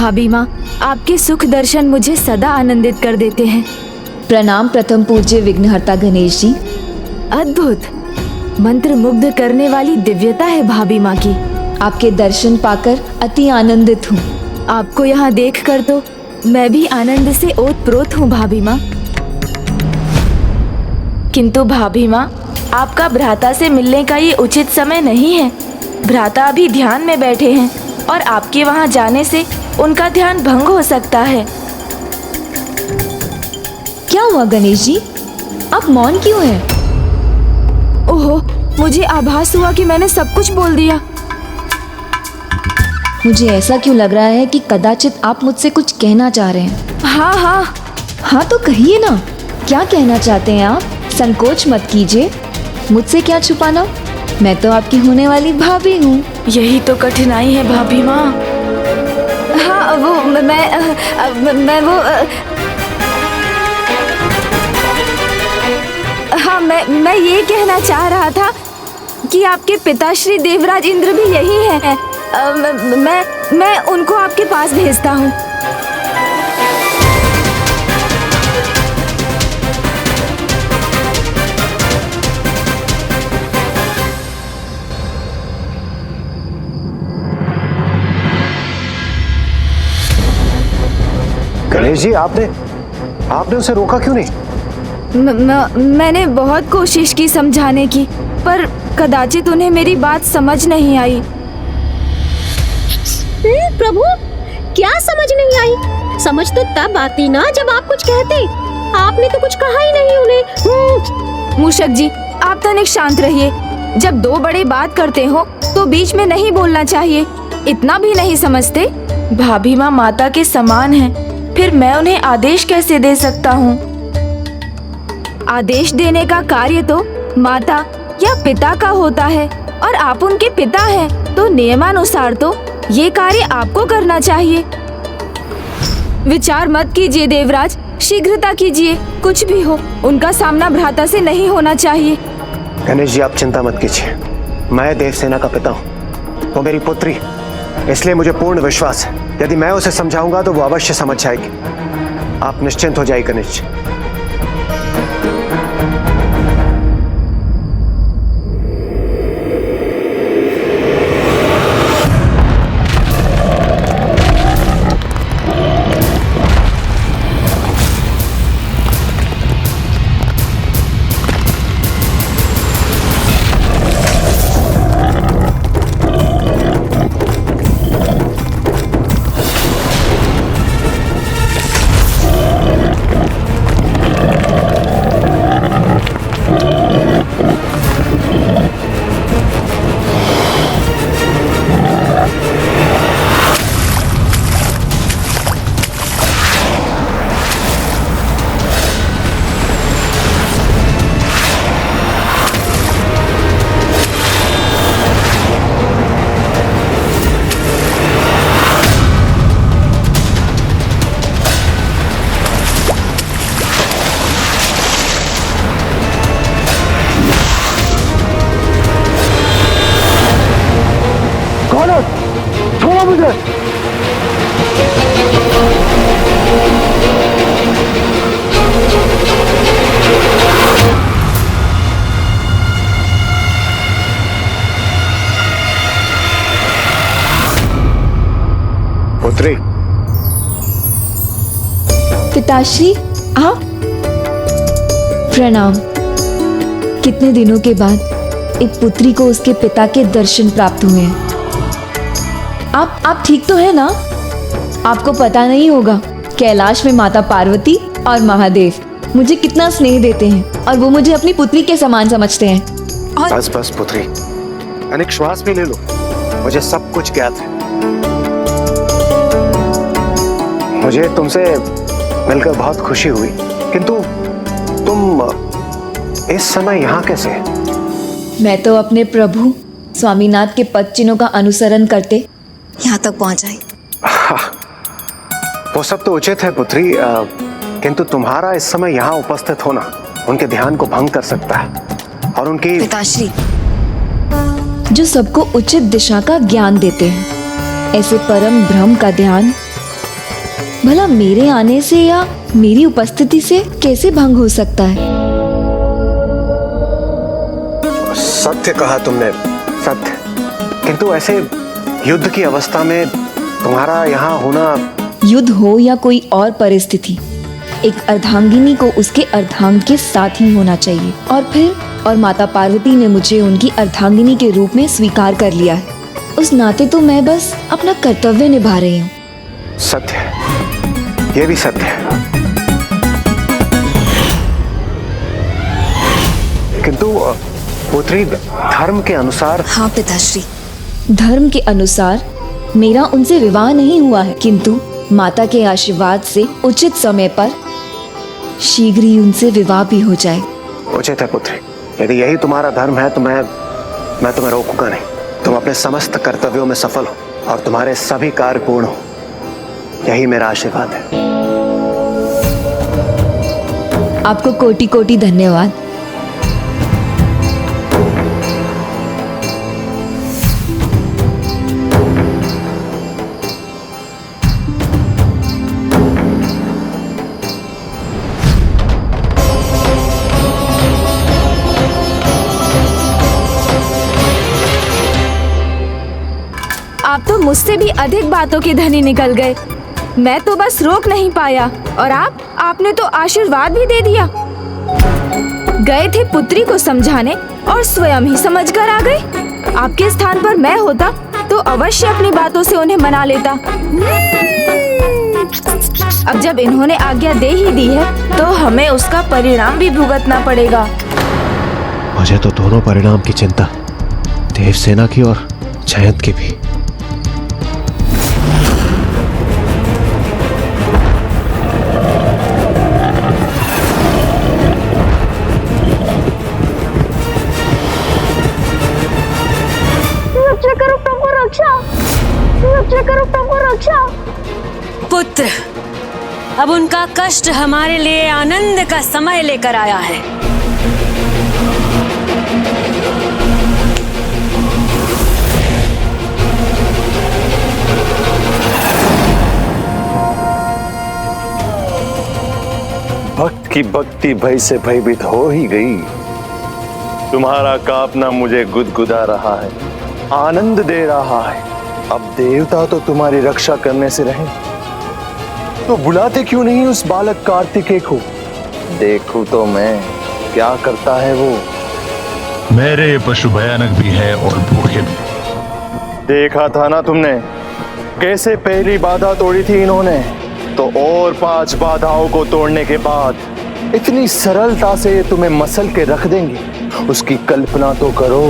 भाभी माँ, आपके सुख दर्शन मुझे सदा आनंदित कर देते हैं। प्रणाम प्रथम पूज्य विघ्नहर्ता गणेश जी। अद्भुत, मंत्र मुग्ध करने वाली दिव्यता है भाभी माँ की। आपके दर्शन पाकर अति आनंदित हूँ। आपको यहाँ देखकर तो मैं भी आनंद से ओतप्रोत हूँ भाभी माँ। किंतु भाभी माँ, आपका भ्राता से मिलने का ये उचित समय नहीं है। भ्राता अभी ध्यान में बैठे हैं और आपके वहाँ जाने से उनका ध्यान भंग हो सकता है। क्या हुआ गणेश जी, आप मौन क्यों हैं? ओहो, मुझे आभास हुआ कि मैंने सब कुछ बोल दिया। मुझे ऐसा क्यों लग रहा है कि कदाचित आप मुझसे कुछ कहना चाह रहे हैं। हाँ, तो कहिए ना, क्या कहना चाहते हैं आप? संकोच मत कीजिए, मुझसे क्या छुपाना। मैं तो आपकी होने वाली भाभी हूँ। यही तो कठिनाई है भाभी माँ। हाँ, वो मैं ये कहना चाह रहा था कि आपके पिताश्री देवराज इंद्र भी यही हैं। मैं उनको आपके पास भेजता हूँ। गणेश जी, आपने उसे रोका क्यों नहीं? मैंने बहुत कोशिश की समझाने की, पर कदाचित उन्हें मेरी बात समझ नहीं आई। प्रभु, क्या समझ नहीं आई? समझ तो तब आती ना जब आप कुछ कहते। आपने तो कुछ कहा ही नहीं उन्हें। मूषक जी, आप तनिक शांत रहिए। जब दो बड़े बात करते हो तो बीच में नहीं बोलना चाहिए। इतना भी नहीं समझते? भाभी माँ माता के समान हैं, फिर मैं उन्हें आदेश कैसे दे सकता हूँ? आदेश देने का कार्य तो माता या पिता का होता है, और आप उनके पिता हैं, तो नियमानुसार तो ये कार्य आपको करना चाहिए। विचार मत कीजिए देवराज, शीघ्रता कीजिए। कुछ भी हो, उनका सामना भ्राता से नहीं होना चाहिए। गणेश जी, आप चिंता मत कीजिए। मैं देवसेना का पिता हूँ, वो मेरी पुत्री, इसलिए मुझे पूर्ण विश्वास है यदि मैं उसे समझाऊंगा तो वो अवश्य समझ जाएगी। आप निश्चिंत हो जाइए गणेश जी। छोड़ो मुझे। पुत्री। पिताश्री, आप? प्रणाम। कितने दिनों के बाद एक पुत्री को उसके पिता के दर्शन प्राप्त हुए हैं। आप ठीक तो है ना? आपको पता नहीं होगा, कैलाश में माता पार्वती और महादेव मुझे कितना स्नेह देते हैं और वो मुझे अपनी पुत्री के समान समझते हैं। और बस पुत्री, अनेक श्वास भी ले लो। मुझे सब कुछ ज्ञात है। मुझे तुमसे मिलकर बहुत खुशी हुई, किंतु तुम इस समय यहाँ कैसे? मैं तो अपने प्रभु स्वामीनाथ के पद चिन्हों का अनुसरण करते यहाँ तक पहुँच आई। वो सब तो उचित है पुत्री, किंतु तुम्हारा इस समय यहाँ उपस्थित होना उनके ध्यान को भंग कर सकता है और उनकी पिताश्री जो सबको उचित दिशा का ज्ञान देते हैं, ऐसे परम ब्रह्म का ध्यान भला मेरे आने से या मेरी उपस्थिति से कैसे भंग हो सकता है? सत्य कहा तुमने, सत्य। किंतु ऐसे युद्ध की अवस्था में तुम्हारा यहाँ होना। युद्ध हो या कोई और परिस्थिति, एक अर्धांगिनी को उसके अर्धांग के साथ ही होना चाहिए। और माता पार्वती ने मुझे उनकी अर्धांगिनी के रूप में स्वीकार कर लिया है। उस नाते तो मैं बस अपना कर्तव्य निभा रही हूँ। सत्य है, ये भी सत्य है। किंतु पुत्री, धर्म के अनुसार। हाँ पिताश्री, धर्म के अनुसार मेरा उनसे विवाह नहीं हुआ है, किंतु माता के आशीर्वाद से उचित समय पर शीघ्र ही उनसे विवाह भी हो जाए। उचित है पुत्री, यदि यही तुम्हारा धर्म है तो मैं तुम्हें रोकूंगा नहीं। तुम अपने समस्त कर्तव्यों में सफल हो और तुम्हारे सभी कार्य पूर्ण हो, यही मेरा आशीर्वाद है। आपको कोटि कोटि धन्यवाद। आप तो मुझसे भी अधिक बातों के धनी निकल गए। मैं तो बस रोक नहीं पाया और आपने तो आशीर्वाद भी दे दिया। गए थे पुत्री को समझाने और स्वयं ही समझकर आ गए। आपके स्थान पर मैं होता तो अवश्य अपनी बातों से उन्हें मना लेता। अब जब इन्होंने आज्ञा दे ही दी है तो हमें उसका परिणाम भी भुगतना पड़ेगा। मुझे तो दोनों परिणाम की चिंता, देवसेना की और जयंत की भी। पुत्र, अब उनका कष्ट हमारे लिए आनंद का समय लेकर आया है। भक्त की भक्ति भय से भयभीत हो ही गई। तुम्हारा कांपना मुझे गुदगुदा रहा है, आनंद दे रहा है। अब देवता तो तुम्हारी रक्षा करने से रहे, तो बुलाते क्यों नहीं उस बालक कार्तिकेय को? देखूं तो मैं क्या करता है वो। मेरे पशु भयानक भी है और भूखे भी। देखा था ना तुमने कैसे पहली बाधा तोड़ी थी इन्होंने, तो और 5 बाधाओं को तोड़ने के बाद इतनी सरलता से तुम्हें मसल के रख देंगे। उसकी कल्पना तो करो।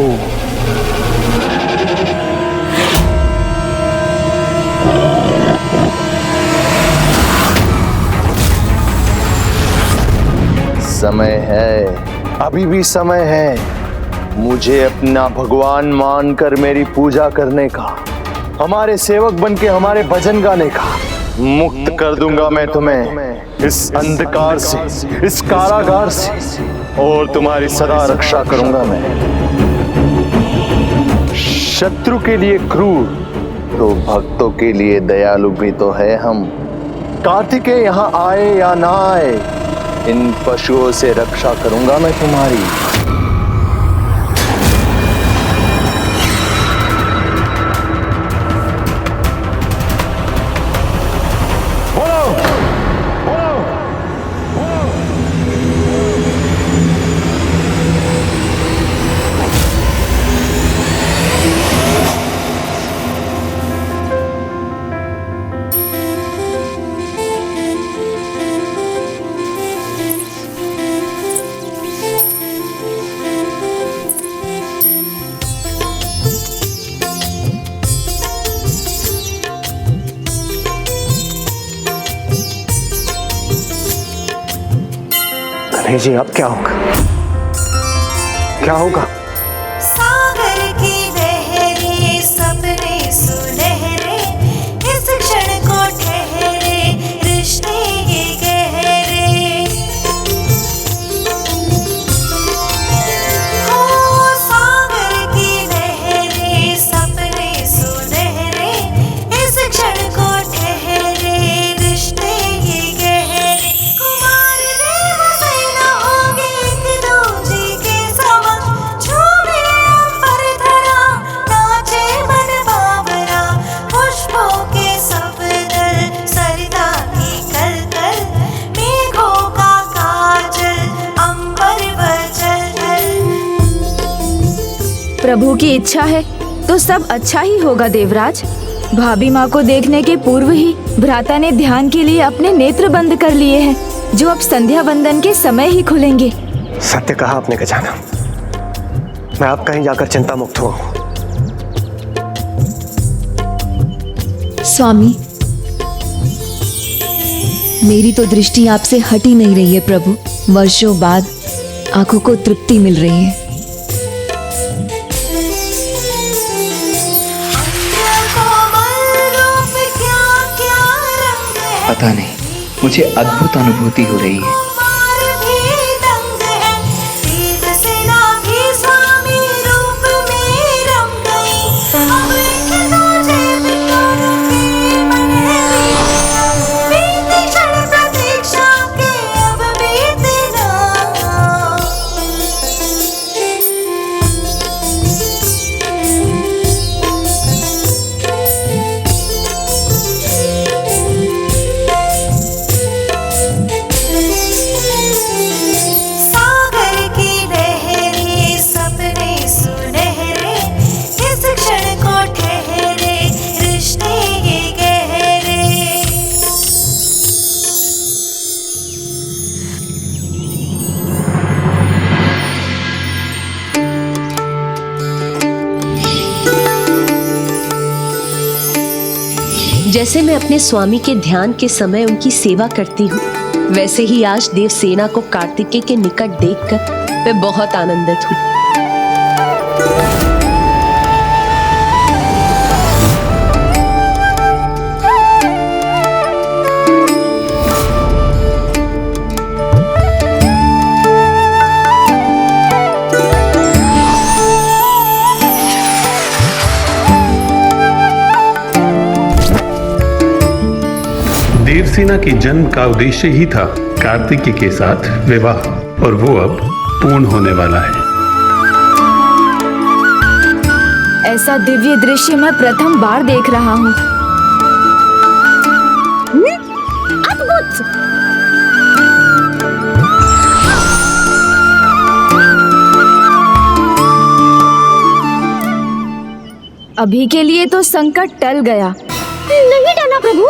समय है, अभी भी समय है मुझे अपना भगवान मानकर मेरी पूजा करने का, हमारे सेवक बनके हमारे भजन गाने का। मुक्त कर दूंगा मैं तुम्हें इस अंधकार से, इस कारागार से, और तुम्हारी सदा रक्षा करूंगा मैं। शत्रु के लिए क्रूर तो भक्तों के लिए दयालु भी तो है हम। कार्तिकेय यहाँ आए या ना आए, इन पशुओं से रक्षा करूंगा मैं तुम्हारी। नहीं जी, अब क्या होगा? क्या होगा? सागर की लहरें सपने सुनहरे, इस क्षण को ठहरे रिश्ते ये गहरे। हो सागर की लहरें सपने सुनहरे, इस क्षण को ठहरे रिश्ते प्रभु की इच्छा है तो सब अच्छा ही होगा देवराज। भाभी माँ को देखने के पूर्व ही भ्राता ने ध्यान के लिए अपने नेत्र बंद कर लिए हैं, जो अब संध्या वंदन के समय ही खुलेंगे। सत्य कहा आपने गजानन। मैं अब कहीं जाकर चिंता मुक्त हूँ। स्वामी, मेरी तो दृष्टि आपसे हट ही नहीं रही है प्रभु। वर्षों बाद आंखों को तृप्ति मिल रही है। पता नहीं, मुझे अद्भुत अनुभूति हो रही है। जैसे मैं अपने स्वामी के ध्यान के समय उनकी सेवा करती हूँ, वैसे ही आज देवसेना को कार्तिकेय के निकट देखकर मैं बहुत आनंदित हूँ। देवसेना के जन्म का उद्देश्य ही था कार्तिकेय के साथ विवाह, और वो अब पूर्ण होने वाला है। ऐसा दिव्य दृश्य मैं प्रथम बार देख रहा हूँ। अद्भुत! अभी के लिए तो संकट टल गया। नहीं टला प्रभु।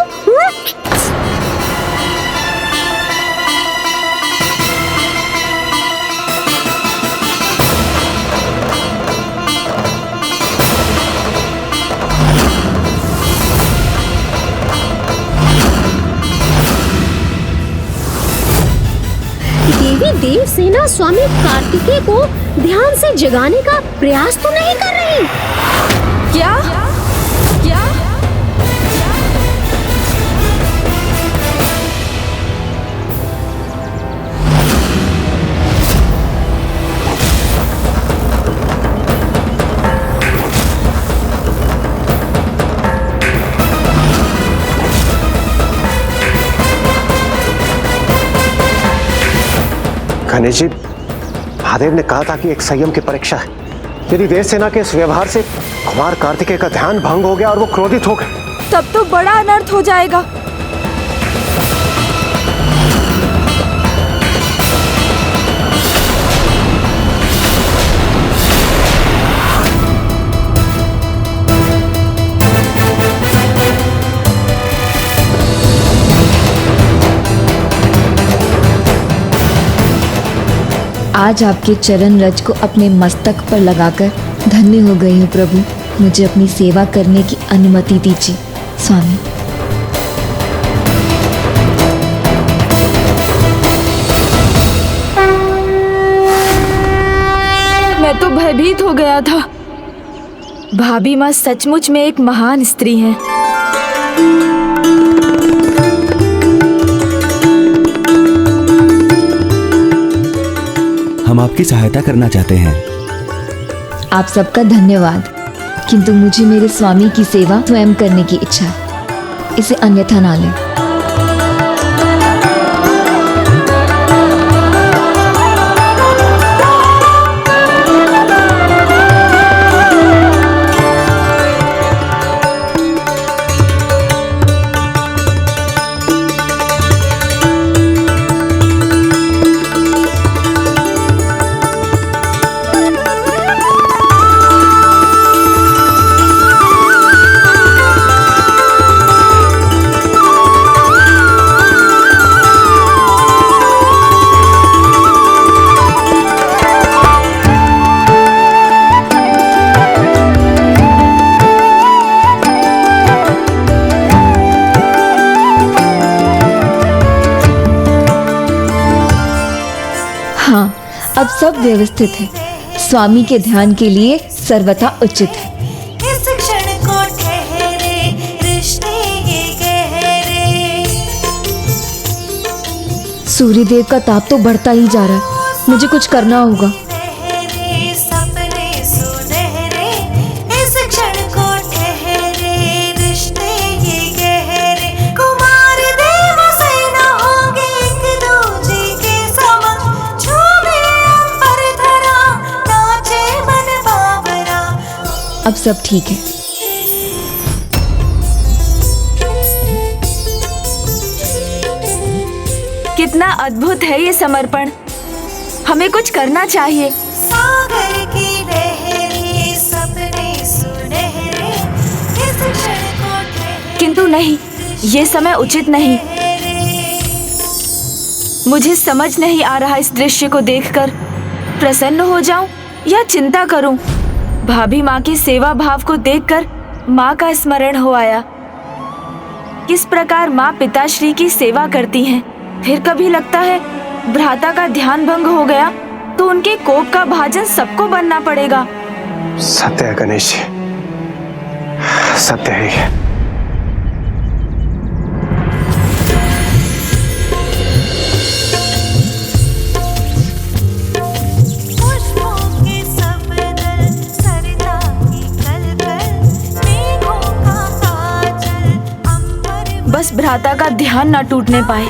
देवी देवसेना स्वामी कार्तिकेय को ध्यान से जगाने का प्रयास तो नहीं कर रही? क्या? क्या? गणेश जी, महादेव ने कहा था कि एक संयम की परीक्षा है। यदि देवसेना के इस व्यवहार से कुमार कार्तिकेय का ध्यान भंग हो गया और वो क्रोधित हो गए, तब तो बड़ा अनर्थ हो जाएगा। आज आपके चरण रज को अपने मस्तक पर लगाकर धन्य हो गई हूँ प्रभु। मुझे अपनी सेवा करने की अनुमति दीजिए स्वामी। मैं तो भयभीत हो गया था। भाभी माँ सचमुच में एक महान स्त्री हैं। हम आपकी सहायता करना चाहते हैं। आप सबका धन्यवाद, किंतु मुझे मेरे स्वामी की सेवा स्वयं करने की इच्छा है। इसे अन्यथा ना लें। अब सब व्यवस्थित है। स्वामी के ध्यान के लिए सर्वथा उचित है। इस क्षण को ठहरे रिश्ते ये गहरे। सूर्यदेव का ताप तो बढ़ता ही जा रहा है, मुझे कुछ करना होगा। ठहरे सपने सुनहरे, इस क्षण को ठहरे रिश्ते ये गहरे। कुमार देव सेना होंगे एक दूजे के समन, झूमे अंबर धरा, नाचे मन बावरा। अब सब ठीक है। कितना अद्भुत है ये समर्पण। हमें कुछ करना चाहिए। सागर की लहरें सपने सुनहरे, इस क्षण को ठहरे। किंतु नहीं, ये समय उचित नहीं। मुझे समझ नहीं आ रहा इस दृश्य को देखकर प्रसन्न हो जाऊं या चिंता करूं। भाभी माँ की सेवा भाव को देखकर माँ का स्मरण हो आया। किस प्रकार माँ पिताश्री की सेवा करती हैं। फिर कभी लगता है भ्राता का ध्यान भंग हो गया तो उनके कोप का भाजन सबको बनना पड़ेगा। सत्य है गणेश जी, सत्य है ये। पुष्पों के सबदल, सरिता की कलकल, मेघों का काजल, अंबर बस भ्राता का ध्यान ना टूटने पाए।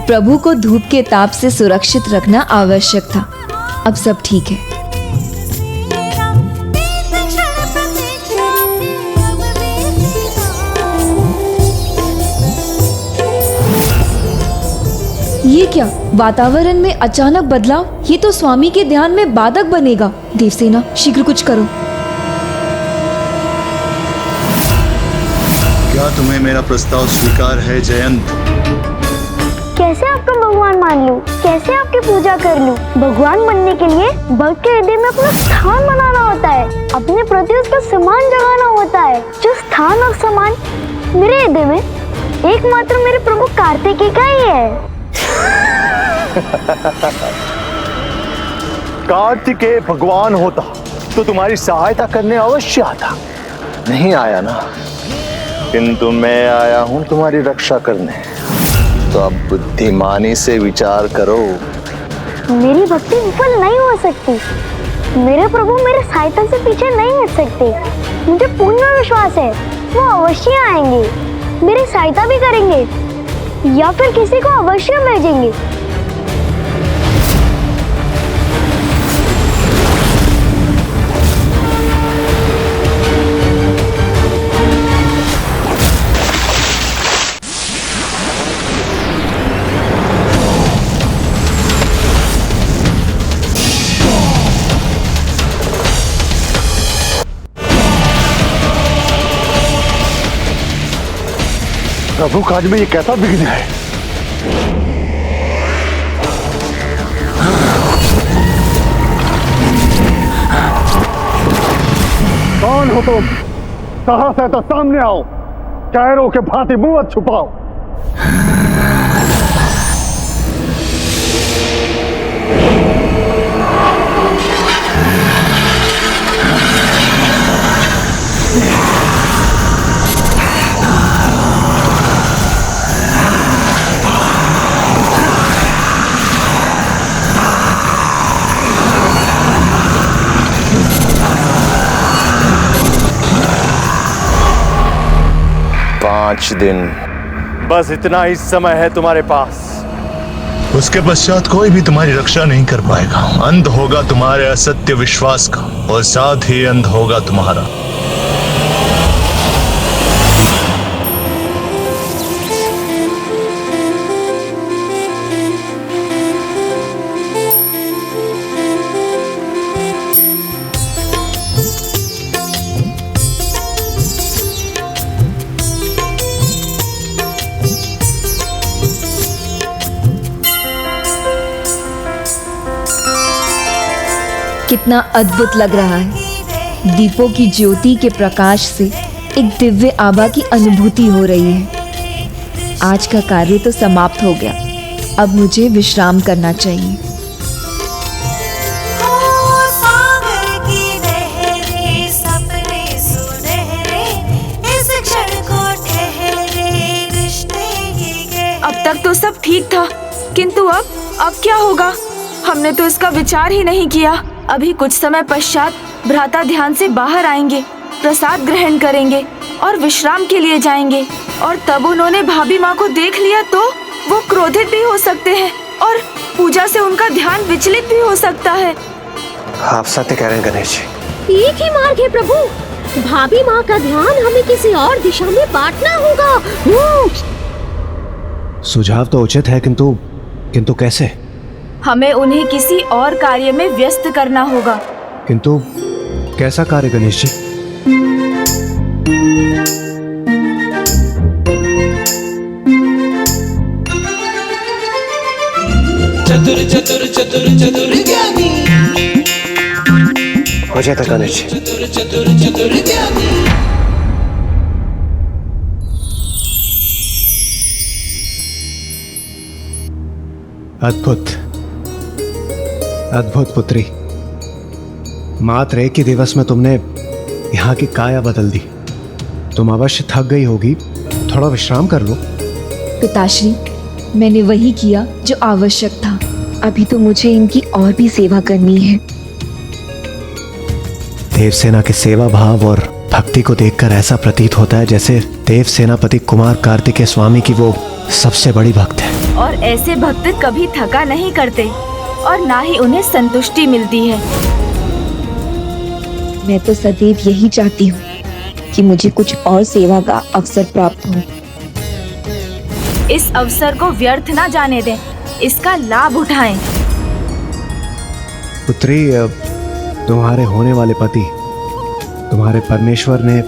प्रभु को धूप के ताप से सुरक्षित रखना आवश्यक था। अब सब ठीक है। ये क्या वातावरण में अचानक बदलाव? ये तो स्वामी के ध्यान में बाधक बनेगा। देवसेना, शीघ्र कुछ करो। क्या तुम्हें मेरा प्रस्ताव स्वीकार है जयंत? कैसे आपका भगवान मान लूं? कैसे आपकी पूजा कर लूं? भगवान बनने के लिए भक्त के हृदय में अपना स्थान बनाना होता है, अपने प्रति उसका सम्मान जगाना होता है। जो स्थान और सम्मान मेरे हृदय में एकमात्र मेरे प्रभु कार्तिकेय का ही है। कार्तिकेय भगवान होता तो तुम्हारी सहायता करने अवश्य आता। नहीं आया ना, किंतु मैं आया हूं तुम्हारी रक्षा करने। तो अब बुद्धिमानी से विचार करो। मेरी भक्ति विफल नहीं हो सकती। मेरे प्रभु मेरे सहायता से पीछे नहीं हट सकते। मुझे पूर्ण विश्वास है वो अवश्य आएंगे, मेरी सहायता भी करेंगे या फिर किसी को अवश्य भेजेंगे। प्रभु काज में ये कैसा विघ्न है? कौन हो तुम? साहस है तो सामने आओ, कैरों के भांति मुंह मत छुपाओ। पांच दिन, बस इतना ही समय है तुम्हारे पास। उसके पश्चात कोई भी तुम्हारी रक्षा नहीं कर पाएगा। अंत होगा तुम्हारे असत्य विश्वास का और साथ ही अंत होगा तुम्हारा। कितना अद्भुत लग रहा है। दीपों की ज्योति के प्रकाश से एक दिव्य आभा की अनुभूति हो रही है। आज का कार्य तो समाप्त हो गया। अब मुझे विश्राम करना चाहिए। सागर की लहरें सपने सुनहरे इस क्षण को ठहरे रिश्ते ये गहरे। अब तक तो सब ठीक था, किंतु अब क्या होगा? हमने तो इसका विचार ही नहीं किया। अभी कुछ समय पश्चात भ्राता ध्यान से बाहर आएंगे, प्रसाद ग्रहण करेंगे और विश्राम के लिए जाएंगे। और तब उन्होंने भाभी माँ को देख लिया तो वो क्रोधित भी हो सकते हैं और पूजा से उनका ध्यान विचलित भी हो सकता है। आप सत्य कह रहे हैं गणेश जी। एक ही मार्ग है प्रभु, भाभी माँ का ध्यान हमें किसी और दिशा में बांटना होगा। सुझाव तो उचित है, किंतु कैसे? हमें उन्हें किसी और कार्य में व्यस्त करना होगा। किंतु कैसा कार्य गणेश जी? चतुर चतुर चतुर चतुर ज्ञानी, हो जाता गणेश जी। चतुर चतुर चतुर ज्ञानी। अद्भुत अद्भुत पुत्री, मात्र एक ही दिवस में तुमने यहाँ की काया बदल दी। तुम अवश्य थक गई होगी, थोड़ा विश्राम कर लो। पिताश्री, मैंने वही किया जो आवश्यक था। अभी तो मुझे इनकी और भी सेवा करनी है। देवसेना के सेवा भाव और भक्ति को देखकर ऐसा प्रतीत होता है जैसे देव सेनापति कुमार कार्तिकेय स्वामी की वो सबसे बड़ी भक्त है। और ऐसे भक्त कभी थका नहीं करते और ना ही उन्हें संतुष्टि मिलती है। मैं तो सदैव यही चाहती हूँ कि मुझे कुछ और सेवा का अवसर प्राप्त हो। इस अवसर को व्यर्थ ना जाने दें, इसका लाभ उठाएं। पुत्री, तुम्हारे होने वाले पति, तुम्हारे परमेश्वर ने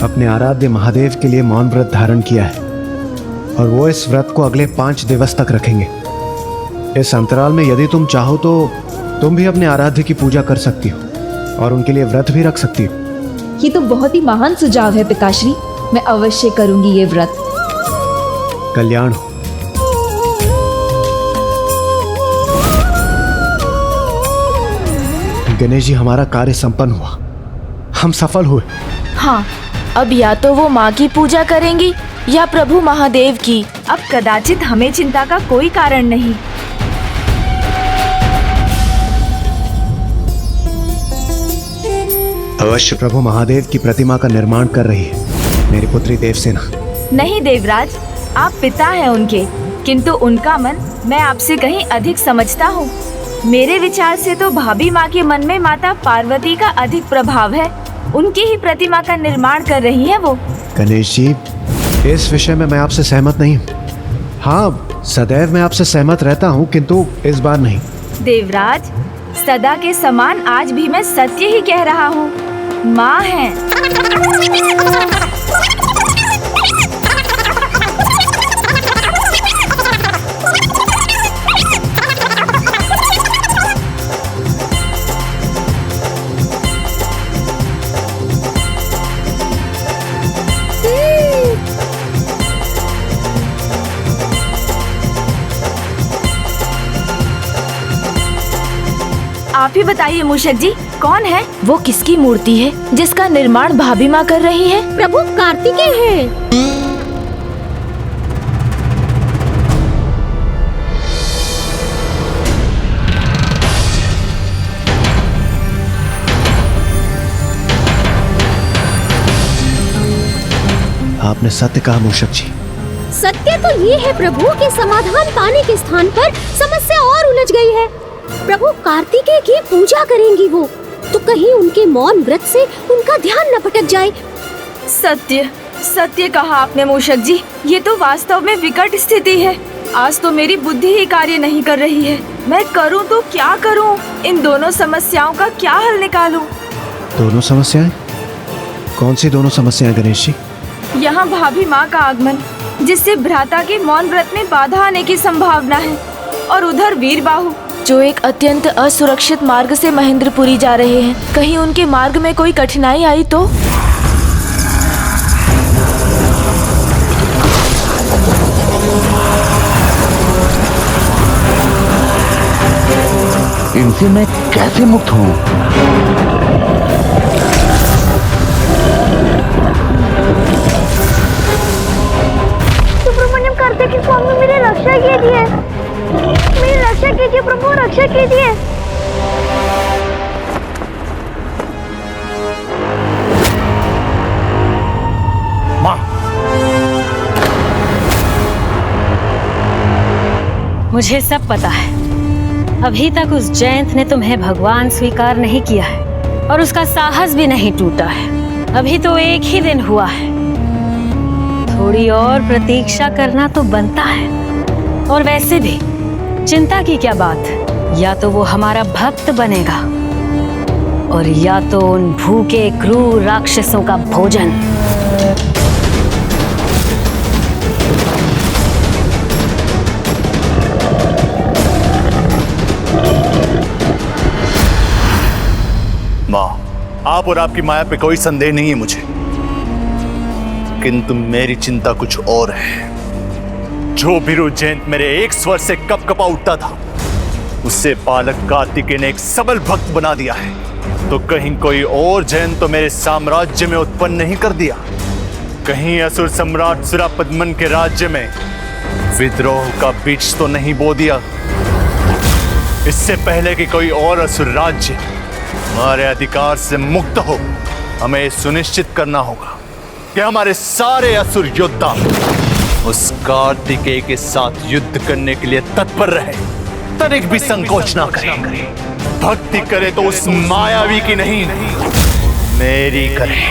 अपने आराध्य महादेव के लिए मौन व्रत धारण किया है और वो इस व्रत को अगले 5 दिवस तक रखेंगे। इस अंतराल में यदि तुम चाहो तो तुम भी अपने आराध्य की पूजा कर सकती हो और उनके लिए व्रत भी रख सकती हो। ये तो बहुत ही महान सुझाव है पिताश्री, मैं अवश्य करूंगी ये व्रत। कल्याण हो। गणेश जी, हमारा कार्य संपन्न हुआ, हम सफल हुए। हाँ, अब या तो वो माँ की पूजा करेंगी या प्रभु महादेव की। अब कदाचित हमें चिंता का कोई कारण नहीं। अवश्य प्रभु महादेव की प्रतिमा का निर्माण कर रही है मेरी पुत्री देवसेना। नहीं देवराज, आप पिता हैं उनके, किंतु उनका मन मैं आपसे कहीं अधिक समझता हूँ। मेरे विचार से तो भाभी माँ के मन में माता पार्वती का अधिक प्रभाव है। उनकी ही प्रतिमा का निर्माण कर रही है वो। गणेश जी, इस विषय में मैं आपसे सहमत नहीं हूँ। हाँ, सदैव मैं आपसे सहमत रहता हूँ, किंतु इस बार नहीं। देवराज, सदा के समान आज भी मैं सत्य ही कह रहा हूँ। माँ है। आप ही बताइए मूषक जी, कौन है वो? किसकी मूर्ति है जिसका निर्माण भाभी माँ कर रही है? प्रभु कार्तिकेय है। आपने सत्य कहा मूषक जी। सत्य तो ये है प्रभु कि समाधान पाने के स्थान पर समस्या और उलझ गई है। प्रभु कार्तिकेय की पूजा करेंगी वो, तो कहीं उनके मौन व्रत से उनका ध्यान न भटक जाए। सत्य सत्य कहा आपने मूषक जी। ये तो वास्तव में विकट स्थिति है। आज तो मेरी बुद्धि ही कार्य नहीं कर रही है। मैं करूं तो क्या करूं? इन दोनों समस्याओं का क्या हल निकालूं? दोनों समस्याएं? कौन सी दोनों समस्याएं गणेश जी? यहाँ भाभी माँ का आगमन, जिससे भ्राता के मौन व्रत में बाधा आने की संभावना है, और उधर वीरबाहु जो एक अत्यंत असुरक्षित मार्ग से महेंद्रपुरी जा रहे हैं। कहीं उनके मार्ग में कोई कठिनाई आई तो? इनसे मैं कैसे मुक्त हूँ? सुब्रमण्यम कार्तिकेय स्वामी मेरी रक्षा कीजिए, मेरी रक्षा कीजिए प्रभु, रक्षा कीजिए। माँ, मुझे सब पता है। अभी तक उस जयंत ने तुम्हें भगवान स्वीकार नहीं किया है और उसका साहस भी नहीं टूटा है। अभी तो एक ही दिन हुआ है, थोड़ी और प्रतीक्षा करना तो बनता है। और वैसे भी चिंता की क्या बात, या तो वो हमारा भक्त बनेगा और या तो उन भूखे क्रूर राक्षसों का भोजन। माँ, आप और आपकी माया पे कोई संदेह नहीं है मुझे, किंतु मेरी चिंता कुछ और है। जो भिरु जयंत मेरे एक स्वर से कपकपा उठता था, उससे बालक कार्तिकेय ने एक सबल भक्त बना दिया है। तो कहीं कोई और जयंत तो मेरे साम्राज्य में उत्पन्न नहीं कर दिया? कहीं असुर सम्राट सुरापद्मन के राज्य में विद्रोह का बीज तो नहीं बो दिया? इससे पहले कि कोई और असुर राज्य हमारे अधिकार से मुक्त हो, हमें यह सुनिश्चित करना होगा कि हमारे सारे असुर योद्धा उस कार्तिकेय के साथ युद्ध करने के लिए तत्पर रहे, तनिक भी संकोच ना करें। भक्ति करे तो उस मायावी की नहीं, मेरी करे।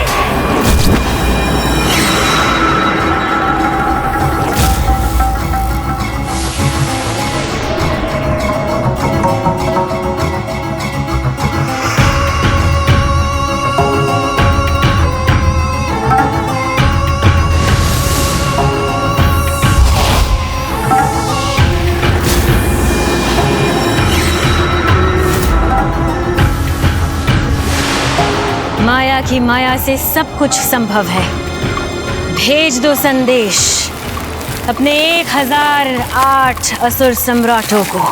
माया की माया से सब कुछ संभव है। भेज दो संदेश अपने 1008 असुर सम्राटों को।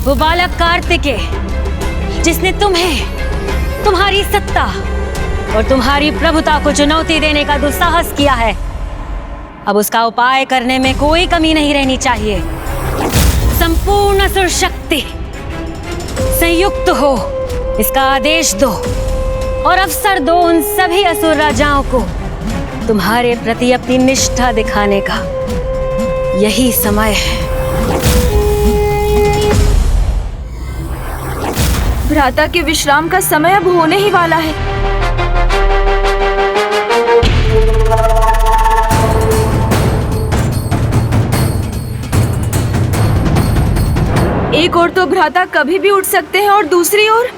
वो बालक कार्तिकेय जिसने तुम्हें, तुम्हारी सत्ता और तुम्हारी प्रभुता को चुनौती देने का दुस्साहस किया है, अब उसका उपाय करने में कोई कमी नहीं रहनी चाहिए। संपूर्ण असुर शक्ति संयुक्त हो, इसका आदेश दो और अवसर दो उन सभी असुर राजाओं को तुम्हारे प्रति अपनी निष्ठा दिखाने का। यही समय है। भ्राता के विश्राम का समय अब होने ही वाला है। एक ओर तो भ्राता कभी भी उठ सकते हैं और दूसरी ओर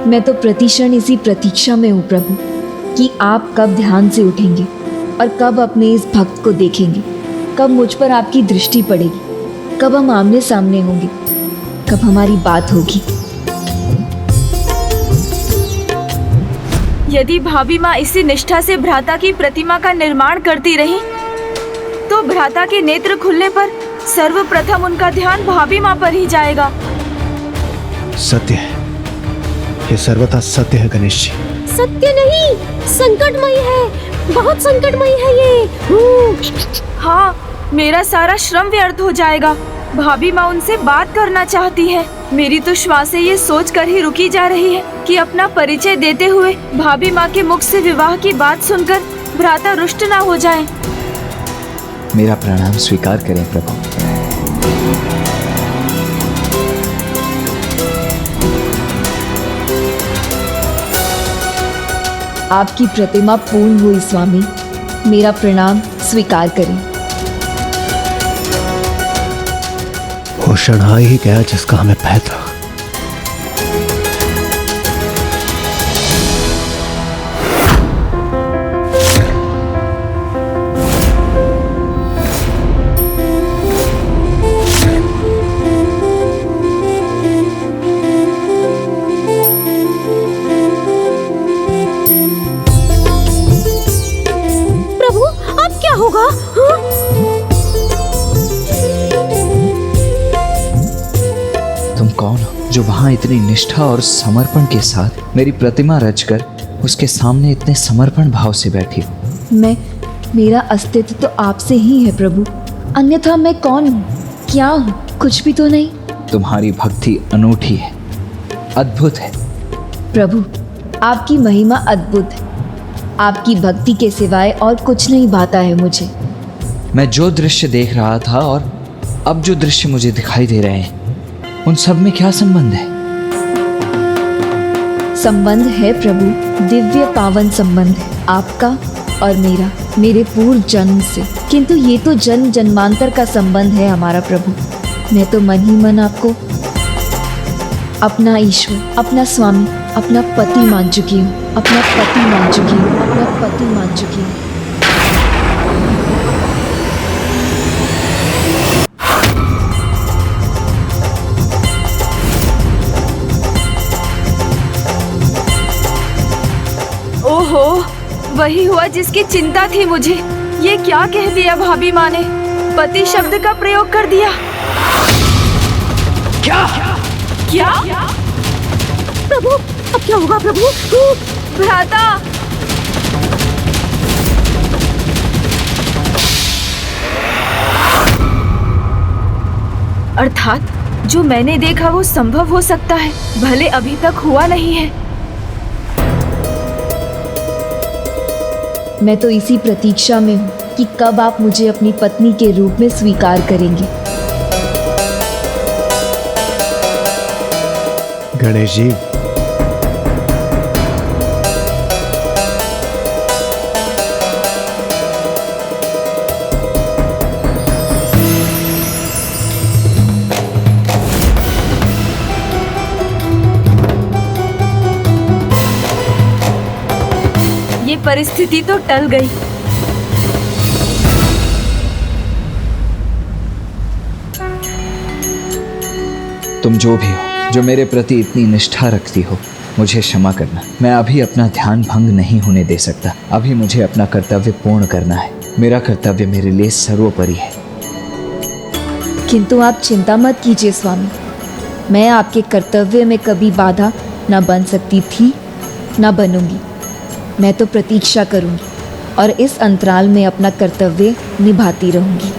मैं तो प्रतिक्षण इसी प्रतीक्षा में हूँ प्रभु कि आप कब ध्यान से उठेंगे और कब अपने इस भक्त को देखेंगे, कब मुझ पर आपकी दृष्टि पड़ेगी, कब हम आमने सामने होंगे, कब हमारी बात होगी। यदि भाभी माँ इसी निष्ठा से भ्राता की प्रतिमा का निर्माण करती रही, तो भ्राता के नेत्र खुलने पर सर्वप्रथम उनका ध्यान भाभी माँ पर ही जाएगा। सत्य है, ये सर्वथा सत्य है गणेश जी। सत्य नहीं, संकटमयी है, बहुत संकटमयी है ये। हाँ, मेरा सारा श्रम व्यर्थ हो जाएगा। भाभी माँ उनसे बात करना चाहती है। मेरी तो श्वासें ये सोच कर ही रुकी जा रही है कि अपना परिचय देते हुए भाभी माँ के मुख से विवाह की बात सुनकर भ्राता रुष्ट ना हो जाएं। मेरा प्रणाम स्वीकार करें प्रभु। आपकी प्रतिमा पूर्ण हुई स्वामी, मेरा प्रणाम स्वीकार करें। वो क्षण आ ही गया जिसका हमें भय था। प्रभु अब क्या होगा? हाँ? तुम कौन हो जो वहां इतनी निष्ठा और समर्पण के साथ मेरी प्रतिमा रचकर उसके सामने इतने समर्पण भाव से बैठी हो? मेरा अस्तित्व तो आपसे ही है प्रभु, अन्यथा मैं कौन हूँ, क्या हूँ? कुछ भी तो नहीं। तुम्हारी भक्ति अनूठी है, अद्भुत है। प्रभु आपकी महिमा अद्भुत है, आपकी भक्ति के सिवाय और कुछ नहीं भाता है मुझे। मैं जो दृश्य देख रहा था और अब जो दृश्य मुझे दिखाई दे रहे हैं, उन सब में क्या संबंध है? संबंध है प्रभु, दिव्य पावन संबंध है आपका और मेरा, मेरे पूर्व जन्म से। किंतु ये तो जन्म जन्मांतर का संबंध है हमारा प्रभु। मैं तो मन ही मन आपको अपना ईश्वर, अपना स्वामी, अपना पति मान चुकी हूँ, अपना पति मान चुकी हूँ, अपना पति मान चुकी हूँ। ओहो, वही हुआ जिसकी चिंता थी मुझे। ये क्या कह दिया भाभी माँ ने? पति शब्द का प्रयोग कर दिया। क्या? प्रभु अब क्या होगा प्रभु? भ्राता, अर्थात जो मैंने देखा वो संभव हो सकता है, भले अभी तक हुआ नहीं है। मैं तो इसी प्रतीक्षा में हूँ कि कब आप मुझे अपनी पत्नी के रूप में स्वीकार करेंगे। गणेश जी, ये परिस्थिति तो टल गई। तुम जो भी हो, जो मेरे प्रति इतनी निष्ठा रखती हो, मुझे क्षमा करना। मैं अभी अपना ध्यान भंग नहीं होने दे सकता। अभी मुझे अपना कर्तव्य पूर्ण करना है। मेरा कर्तव्य मेरे लिए सर्वोपरि है। किंतु आप चिंता मत कीजिए स्वामी, मैं आपके कर्तव्य में कभी बाधा न बन सकती थी, न बनूंगी। मैं तो प्रतीक्षा करूंगी और इस अंतराल में अपना कर्तव्य निभाती रहूंगी।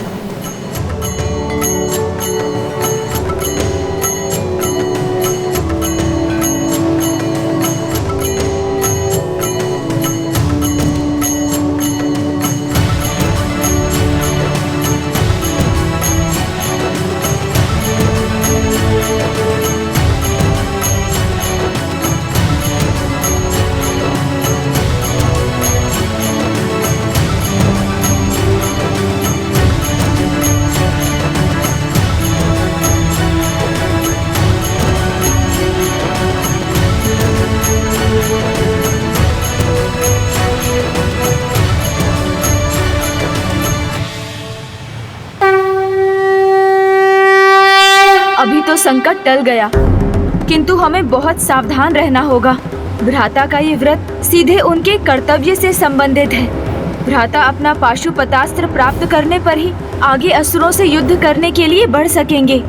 अभी तो संकट टल गया, किंतु हमें बहुत सावधान रहना होगा। भ्राता का ये व्रत सीधे उनके कर्तव्य से संबंधित है। भ्राता अपना पाशुपतास्त्र प्राप्त करने पर ही आगे असुरों से युद्ध करने के लिए बढ़ सकेंगे।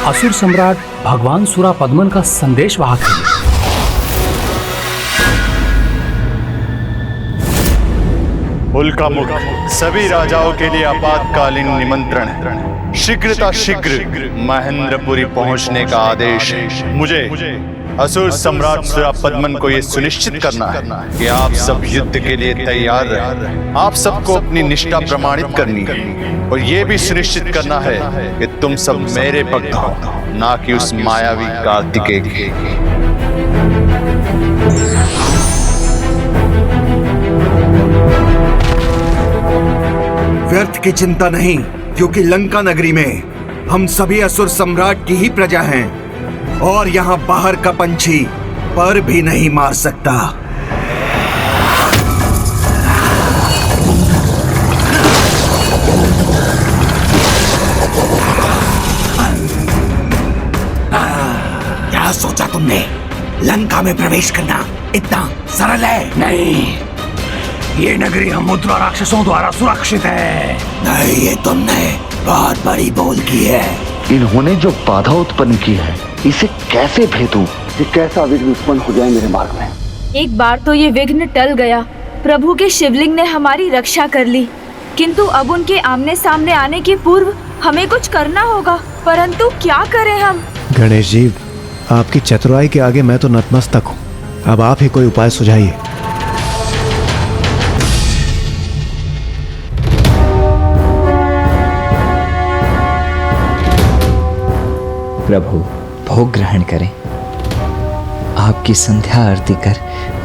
असुर सम्राट भगवान सुरापद्मन का संदेश वाहक है। उल्का मुख सभी राजाओं के लिए आपातकालीन निमंत्रण है। शीघ्र महेंद्रपुरी पहुंचने का आदेश है। मुझे असुर सम्राट सुरापद्मन को यह सुनिश्चित करना है कि आप सब युद्ध के लिए तैयार रहें। आप सबको अपनी निष्ठा प्रमाणित करनी है और यह भी सुनिश्चित करना है कि तुम सब मेरे भक्त हो, ना कि उस मायावी कार्तिकेय के। व्यर्थ की चिंता नहीं, क्योंकि लंका नगरी में हम सभी असुर सम्राट की ही प्रजा हैं और यहाँ बाहर का पंछी पर भी नहीं मार सकता। क्या सोचा तुमने? लंका में प्रवेश करना इतना सरल है? नहीं, ये नगरी हम मुद्रा राक्षसों द्वारा सुरक्षित है। नहीं, ये तुमने बहुत बड़ी भूल की है। इन्होंने जो बाधा उत्पन्न की है, इसे कैसे भेदूं? ये कैसा विघ्न उत्पन्न हो जाए मेरे मार्ग में? एक बार तो ये विघ्न टल गया। प्रभु के शिवलिंग ने हमारी रक्षा कर ली, किंतु अब उनके आमने सामने आने के पूर्व हमें कुछ करना होगा। परंतु क्या करें हम? गणेश जी, आपकी चतुराई के आगे मैं तो नतमस्तक हूँ। अब आप ही कोई उपाय सुझाइए। प्रभु, भोग ग्रहण करें। आपकी संध्या आरती कर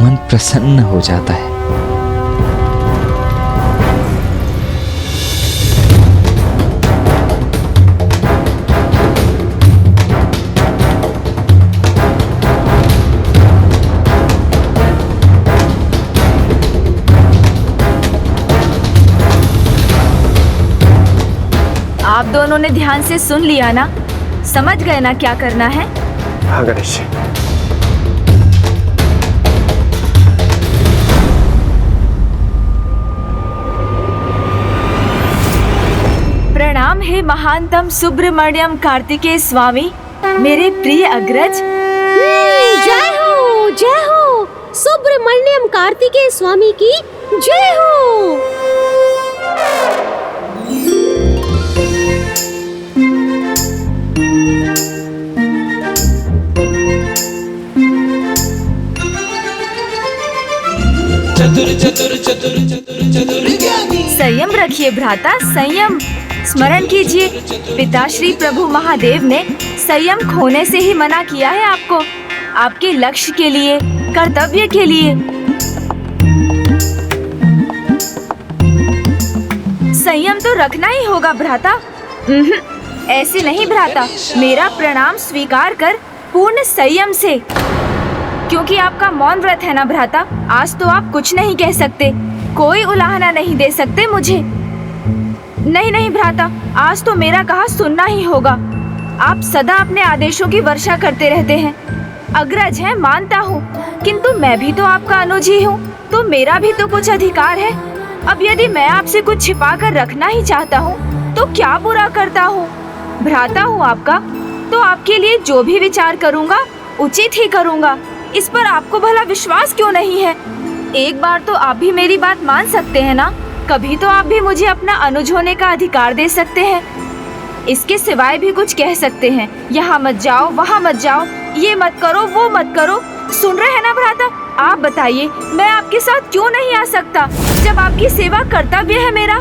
मन प्रसन्न हो जाता है। आप दोनों ने ध्यान से सुन लिया ना? समझ गए ना क्या करना है? हाँ गणेश जी। प्रणाम हे महानतम सुब्रमण्यम कार्तिकेय स्वामी, मेरे प्रिय अग्रज। जय हो सुब्रमण्यम कार्तिकेय स्वामी की जय हो। चतुर चतुर चतुर चतुर चतुर ज्ञानी। संयम रखिए भ्राता, संयम। स्मरण कीजिए, पिताश्री प्रभु महादेव ने संयम खोने से ही मना किया है आपको, आपके लक्ष्य के लिए, कर्तव्य के लिए। संयम तो रखना ही होगा भ्राता। ऐसे नहीं भ्राता, मेरा प्रणाम स्वीकार कर पूर्ण संयम से, क्योंकि आपका मौन व्रत है ना भ्राता। आज तो आप कुछ नहीं कह सकते, कोई उलाहना नहीं दे सकते मुझे। नहीं भ्राता, आज तो मेरा कहा सुनना ही होगा। आप सदा अपने आदेशों की वर्षा करते रहते हैं। अग्रज है मानता हूँ, किंतु मैं भी तो आपका अनुज ही हूँ, तो मेरा भी तो कुछ अधिकार है। अब यदि मैं आपसे कुछ छिपा कर रखना ही चाहता हूँ तो क्या बुरा करता हूँ? भ्राता हूँ आपका, तो आपके लिए जो भी विचार करूँगा उचित ही करूँगा। इस पर आपको भला विश्वास क्यों नहीं है? एक बार तो आप भी मेरी बात मान सकते हैं ना? कभी तो आप भी मुझे अपना अनुज होने का अधिकार दे सकते हैं। इसके सिवाय भी कुछ कह सकते हैं, यहाँ मत जाओ, वहाँ मत जाओ, ये मत करो, वो मत करो। सुन रहे हैं ना भ्राता? आप बताइए, मैं आपके साथ क्यों नहीं आ सकता, जब आपकी सेवा कर्तव्य है मेरा?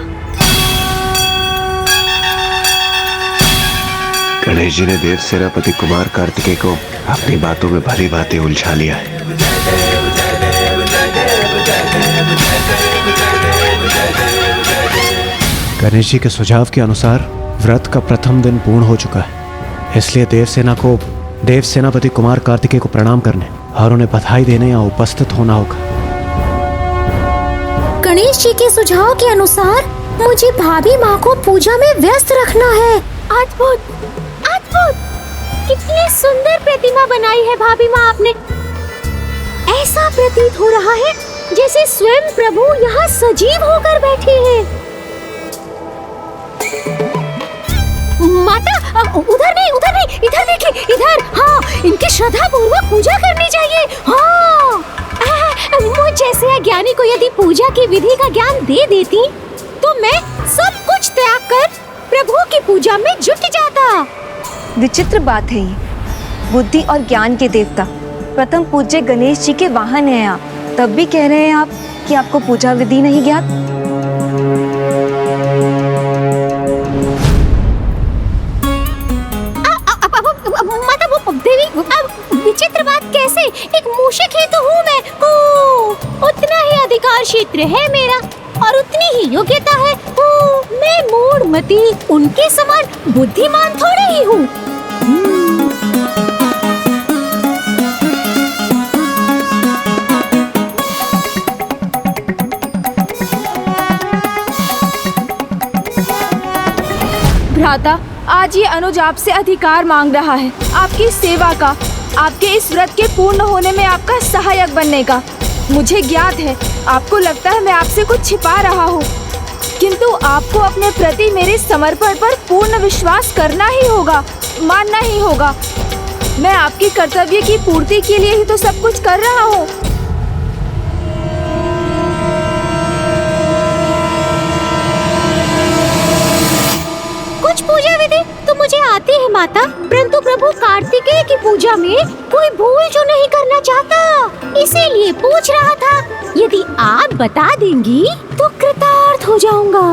गणेश जी ने देव सेनापति कुमार कार्तिकेय को अपनी बातों में भली बातें उलझा लिया है। गणेश जी के सुझाव के अनुसार व्रत का प्रथम दिन पूर्ण हो चुका है, इसलिए देवसेना को देव सेनापति कुमार कार्तिकेय को प्रणाम करने और उन्हें बधाई देने यहाँ उपस्थित होना होगा। गणेश जी के सुझाव के अनुसार मुझे भाभी माँ को पूजा में व्यस्त रखना है। अद्भुत अद्भुत, कितनी सुंदर प्रतिमा बनाई है भाभी माँ आपने। ऐसा प्रतीत हो रहा है जैसे स्वयं प्रभु यहाँ सजीव होकर बैठे हैं। माता उधर नहीं, इधर देखिए, इधर। हाँ, इनकी श्रद्धा पूर्वक पूजा करनी चाहिए। हाँ, मुझ जैसे अज्ञानी को यदि पूजा की विधि का ज्ञान दे देती तो मैं सब कुछ त्याग कर प्रभु की पूजा में जुट जाता। विचित्र बात है ये। बुद्धि और ज्ञान के देवता प्रथम पूज्य गणेश जी के वाहन हैं आप, तब भी कह रहे हैं आप कि आपको पूजा विधि नहीं ज्ञात। माता वो देवी, विचित्र बात कैसे? एक मूषक ही तो हूँ मैं। उतना ही अधिकार क्षेत्र है मेरा और उतनी ही योग्यता है। मैं मूढ़मती उनके समान बुद्धिमान थोड़े ही हूँ। भ्राता, आज ये अनुज आपसे अधिकार मांग रहा है, आपकी सेवा का, आपके इस व्रत के पूर्ण होने में आपका सहायक बनने का। मुझे ज्ञात है आपको लगता है मैं आपसे कुछ छिपा रहा हूँ, किंतु आपको अपने प्रति मेरे समर्पण पर पूर्ण विश्वास करना ही होगा, मानना ही होगा। मैं आपके कर्तव्य की पूर्ति के लिए ही तो सब कुछ कर रहा हूँ। कुछ पूजा विधि तो मुझे आती है माता, परंतु प्रभु कार्तिकेय की पूजा में कोई भूल जो नहीं करना चाहता, इसीलिए पूछ रहा था। यदि आप बता देंगी तो कृतार्थ हो जाऊंगा।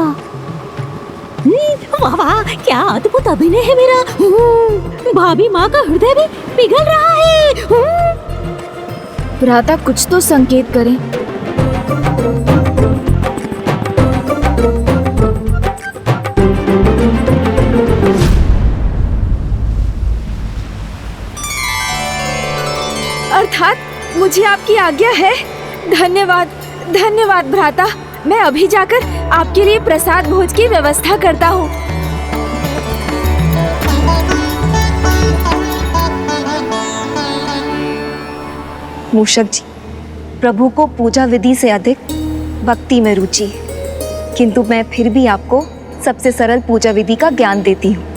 वाह वाह, क्या अद्भुत अभिनय है मेरा। भाभी माँ का हृदय भी पिघल रहा है। भ्राता, कुछ तो संकेत करें। अर्थात मुझे आपकी आज्ञा है। धन्यवाद, धन्यवाद भ्राता। मैं अभी जाकर आपके लिए प्रसाद भोज की व्यवस्था करता हूँ। मूषक जी, प्रभु को पूजा विधि से अधिक भक्ति में रुचि है, किंतु मैं फिर भी आपको सबसे सरल पूजा विधि का ज्ञान देती हूँ।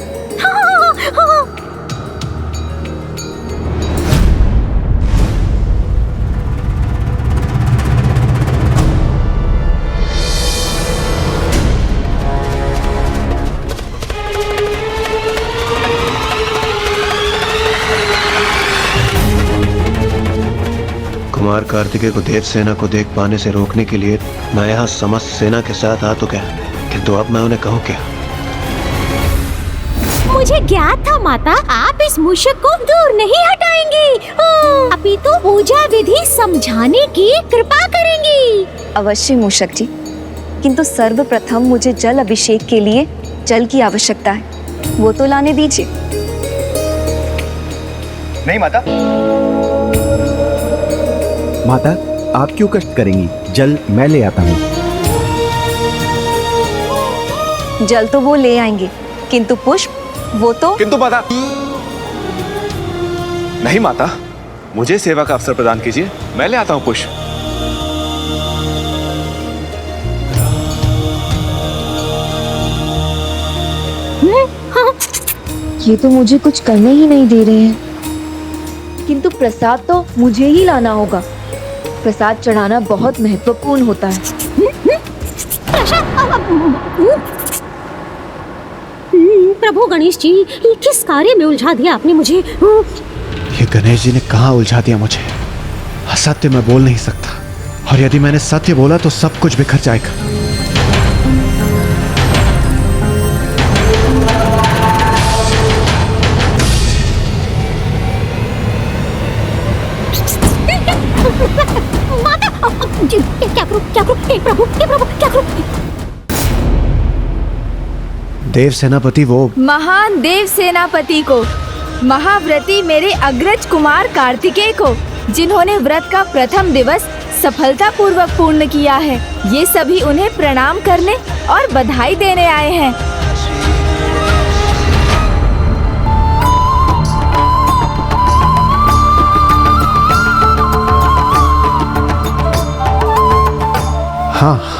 कुमार कार्तिकेय को देवसेना को देख पाने से रोकने के लिए मैं यहाँ समस्त सेना के साथ आ तो गया, किंतु अब मैं उन्हें कहूँ क्या? मुझे ज्ञात था माता, आप इस मूषक को दूर नहीं हटाएंगी, अभी तो पूजा विधि समझाने की कृपा करेंगी। अवश्य मूषक जी, किंतु सर्वप्रथम मुझे जल अभिषेक के लिए जल की आवश्यकता है, वो तो लाने दीजिए। नहीं माता। माता, आप क्यों कष्ट करेंगी? जल मैं ले आता हूँ। जल तो वो ले आएंगे, किंतु पुष्प वो तो। किंतु माता। नहीं माता, मुझे सेवा का अवसर प्रदान कीजिए, मैं ले आता हूँ पुष्प। ये तो मुझे कुछ करने ही नहीं दे रहे हैं, किंतु प्रसाद तो मुझे ही लाना होगा। प्रसाद चढ़ाना बहुत महत्वपूर्ण होता है। प्रभु गणेश जी, ये किस कार्य में उलझा दिया आपने मुझे? ये गणेश जी ने कहाँ उलझा दिया मुझे? असत्य मैं बोल नहीं सकता, और यदि मैंने सत्य बोला तो सब कुछ बिखर जाएगा। क्या करूं? हे प्रभु, क्या करूं? देव सेनापति वो महान देव सेनापति को, महाव्रती मेरे अग्रज कुमार कार्तिकेय को, जिन्होंने व्रत का प्रथम दिवस सफलतापूर्वक पूर्ण किया है, ये सभी उन्हें प्रणाम करने और बधाई देने आए हैं।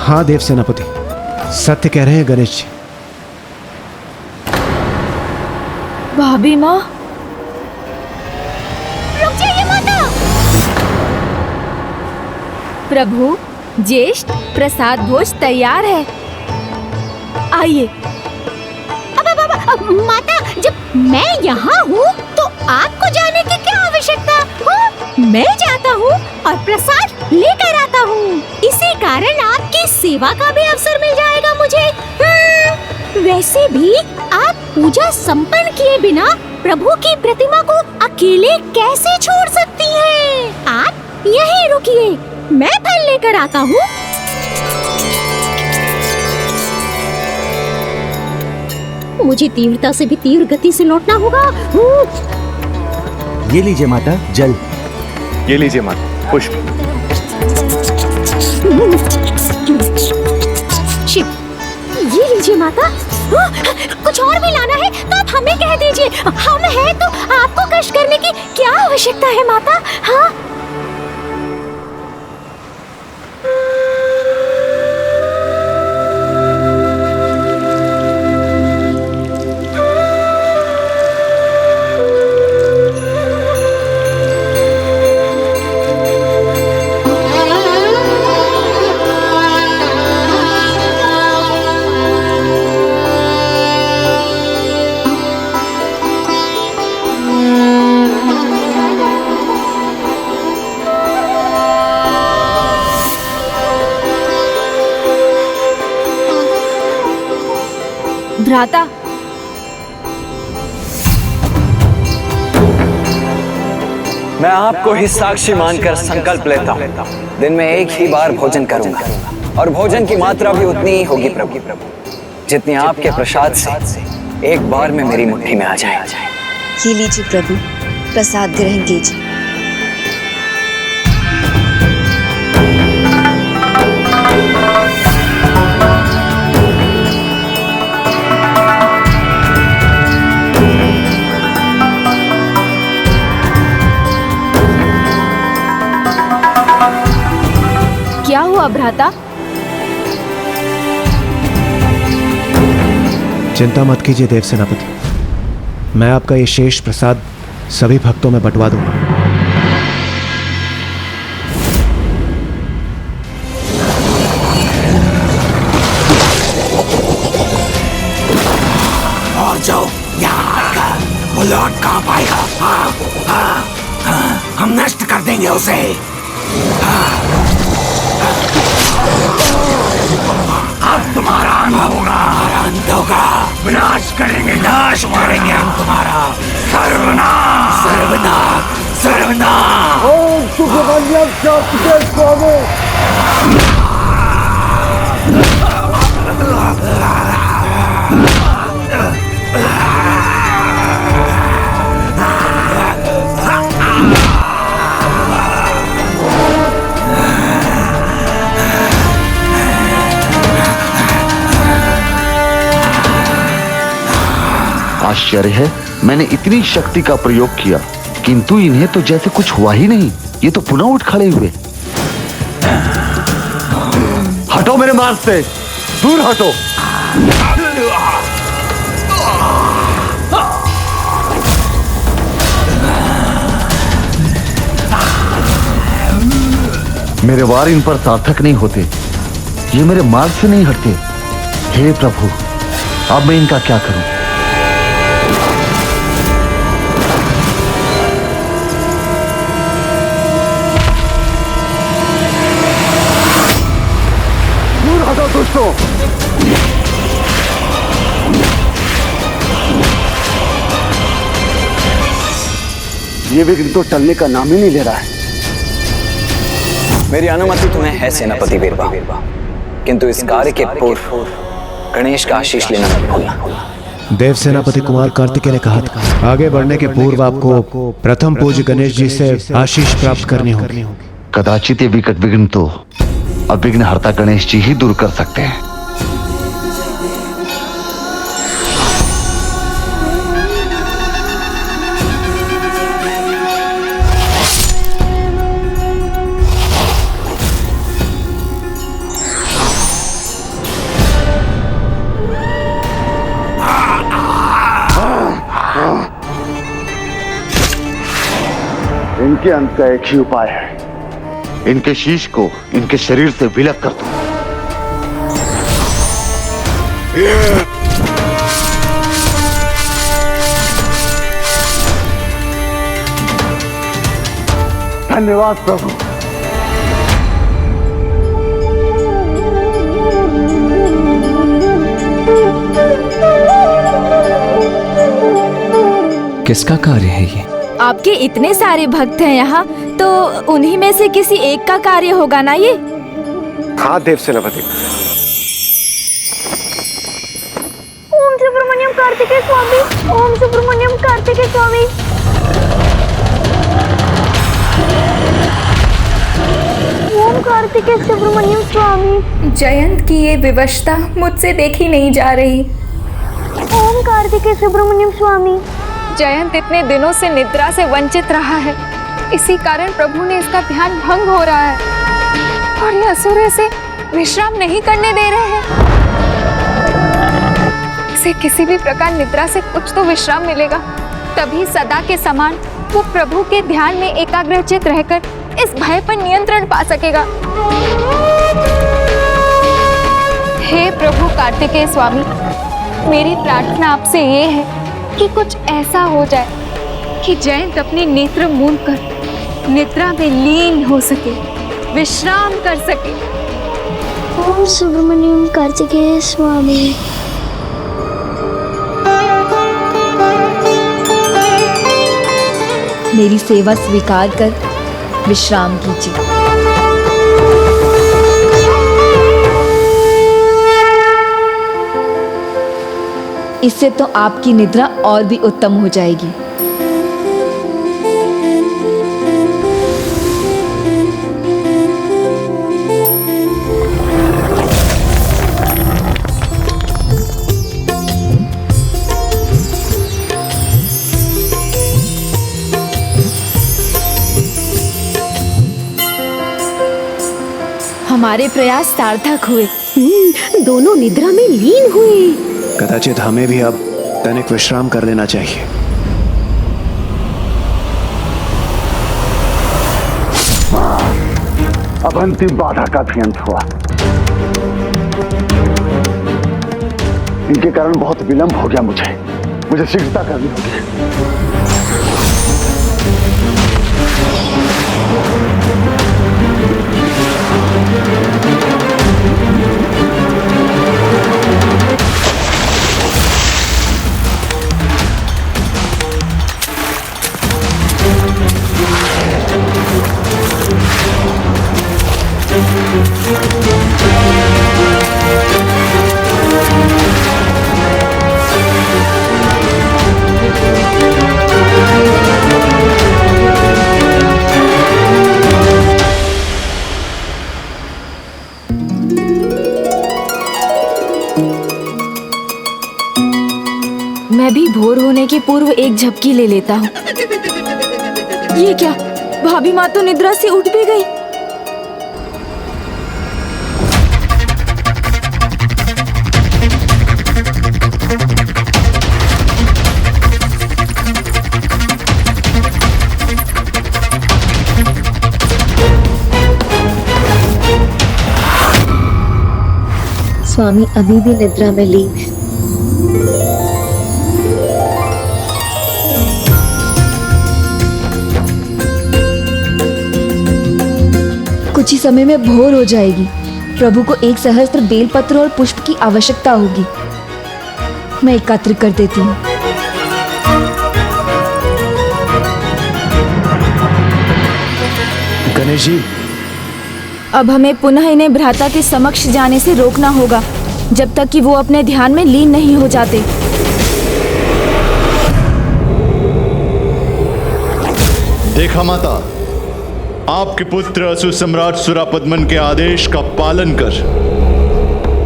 हाँ देव सेनापति, सत्य कह रहे हैं गणेश जी। भाभी माँ, रुक जाइए माता। प्रभु, ज्येष्ठ प्रसाद भोज तैयार है, आइए। अब माता, जब मैं यहाँ हूँ तो आपको जाने की क्या आवश्यकता? मैं जाता हूँ और प्रसाद लेकर आता हूँ। इसी कारण आपकी सेवा का भी अवसर मिल जाएगा मुझे। वैसे भी आप पूजा संपन्न किए बिना प्रभु की प्रतिमा को अकेले कैसे छोड़ सकती हैं? आप यहीं रुकिए, मैं फल लेकर आता हूँ। मुझे तीव्रता से भी तीव्र गति से लौटना होगा। ये लीजिए माता जल। ये लीजिए माता पुष्प। शिव, ये लीजिए माता। कुछ और भी लाना है तो आप हमें कह दीजिए, हम हैं तो आपको कष्ट करने की क्या आवश्यकता है माता? हाँ, भ्राता, मैं आपको ही साक्षी मानकर संकल्प लेता हूँ, दिन में एक ही बार भोजन करूंगा और भोजन की मात्रा भी उतनी ही होगी प्रभु, जितनी आपके प्रसाद से एक बार में मेरी मुट्ठी में आ जाए। ये लीजिए प्रभु, प्रसाद ग्रहण कीजिए। क्या हुआ भ्राता? चिंता मत कीजिए देव सेनापति, मैं आपका ये शेष प्रसाद सभी भक्तों में बंटवा दूंगा। और जो यहाँ आएगा वो लौट कहाँ पाएगा? हम नष्ट कर देंगे उसे। अब तुम्हारा अंत होगा, विनाश करेंगे, नाश मारेंगे हम तुम्हारा। सर्वनाश सर्वनाश सर्वनाश। ओम सुखमन्यम सत्य स्वामी। आश्चर्य है, मैंने इतनी शक्ति का प्रयोग किया किंतु इन्हें तो जैसे कुछ हुआ ही नहीं। ये तो पुनः उठ खड़े हुए। हटो मेरे मार्ग से, दूर हटो। मेरे वार इन पर सार्थक नहीं होते, ये मेरे मार्ग से नहीं हटते। हे प्रभु, अब मैं इनका क्या करूं? दूर हटो दुष्टों। ये विघ्न तो टलने का नाम ही नहीं ले रहा है। मेरी अनुमति तुम्हें है सेनापति वीरवा, किंतु इस कार्य के पूर्व गणेश का आशीष लेना मत भूलना। देव सेनापति कुमार कार्तिकेय ने कहा था, आगे बढ़ने के पूर्व आपको प्रथम पूज्य गणेश जी से आशीष प्राप्त करनी होगी। कदाचित ये विकट विघ्न तो अब विघ्नहर्ता गणेश जी ही दूर कर सकते हैं। इनके अंत का एक ही उपाय है। इनके शीश को इनके शरीर से विलग कर दो। धन्यवाद प्रभु। किसका कार्य है ये? आपके इतने सारे भक्त हैं यहाँ, तो उन्हीं में से किसी एक का कार्य होगा ना ये? हाँ देव सेनापति। ओम सुब्रमण्यम कार्तिकेय स्वामी, ओम सुब्रमण्यम कार्तिकेय स्वामी। ओम कार्तिकेय सुब्रमण्यम स्वामी। जयंत की ये विवशता मुझसे देखी नहीं जा रही। ओम कार्तिकेय सुब्रमण्यम स्वामी। जयंत इतने दिनों से निद्रा से वंचित रहा है, इसी कारण प्रभु ने इसका ध्यान भंग हो रहा है और ये असुर इसे विश्राम नहीं करने दे रहे हैं। इसे किसी भी प्रकार निद्रा से कुछ तो विश्राम मिलेगा, तभी सदा के समान वो प्रभु के ध्यान में एकाग्रचित रहकर इस भय पर नियंत्रण पा सकेगा। हे प्रभु कार्तिकेय स्वामी, मेरी प्रार्थना आपसे ये है कि कुछ ऐसा हो जाए कि जयंत अपने नेत्र मूंद कर निद्रा में लीन हो सके, विश्राम कर सके। ओम सुब्रमण्यम कार्तिकेय स्वामी। मेरी सेवा स्वीकार कर विश्राम कीजिए। इससे तो आपकी निद्रा और भी उत्तम हो जाएगी। हमारे प्रयास सार्थक हुए। दोनों निद्रा में लीन हुए। कदाचित हमें भी अब तनिक विश्राम कर लेना चाहिए। अब अंतिम बाधा का भी अंत हुआ। इनके कारण बहुत विलंब हो गया। मुझे शीघ्रता करनी होगी। मैं भी भोर होने के पूर्व एक झपकी ले लेता हूँ। ये क्या, भाभी माँ तो निद्रा से उठ भी गई। स्वामी अभी भी निद्रा में लीन है। कुछ ही समय में भोर हो जाएगी। प्रभु को 1 सहस्त्र बेलपत्र और पुष्प की आवश्यकता होगी। मैं एकत्र कर देती हूँ। गणेश जी, अब हमें पुनः इन्हें भ्राता के समक्ष जाने से रोकना होगा, जब तक कि वो अपने ध्यान में लीन नहीं हो जाते। देखा माता, आपके पुत्र असुर सम्राट सुरापद्मन के आदेश का पालन कर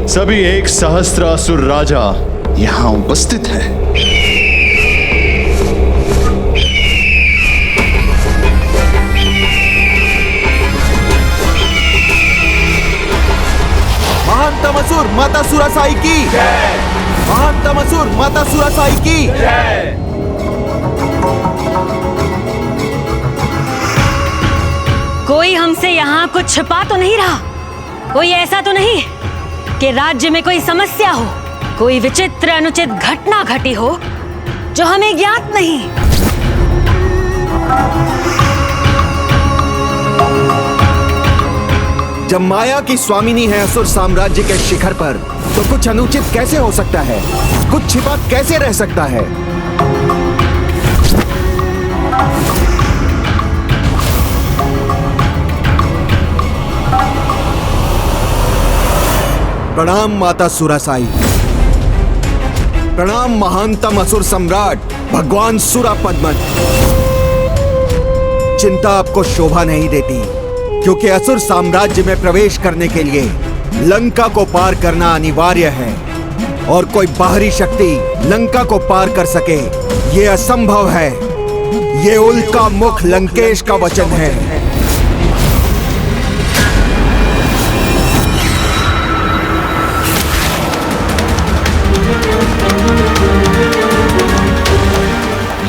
सभी 1 सहस्त्र असुर राजा यहाँ उपस्थित हैं। महानतम असुर माता सुरासाई की जय। महानतम असुर माता सुरासाई की जय। कुछ छिपा तो नहीं रहा? कोई ऐसा तो नहीं कि राज्य में कोई समस्या हो, कोई विचित्र अनुचित घटना घटी हो जो हमें ज्ञात नहीं? जब माया की स्वामिनी है असुर साम्राज्य के शिखर पर, तो कुछ अनुचित कैसे हो सकता है? कुछ छिपा कैसे रह सकता है? प्रणाम माता सुरासाई, प्रणाम महानतम असुर सम्राट भगवान सुरापद्मन। चिंता आपको शोभा नहीं देती, क्योंकि असुर साम्राज्य में प्रवेश करने के लिए लंका को पार करना अनिवार्य है, और कोई बाहरी शक्ति लंका को पार कर सके ये असंभव है। ये उल्का मुख लंकेश का वचन है।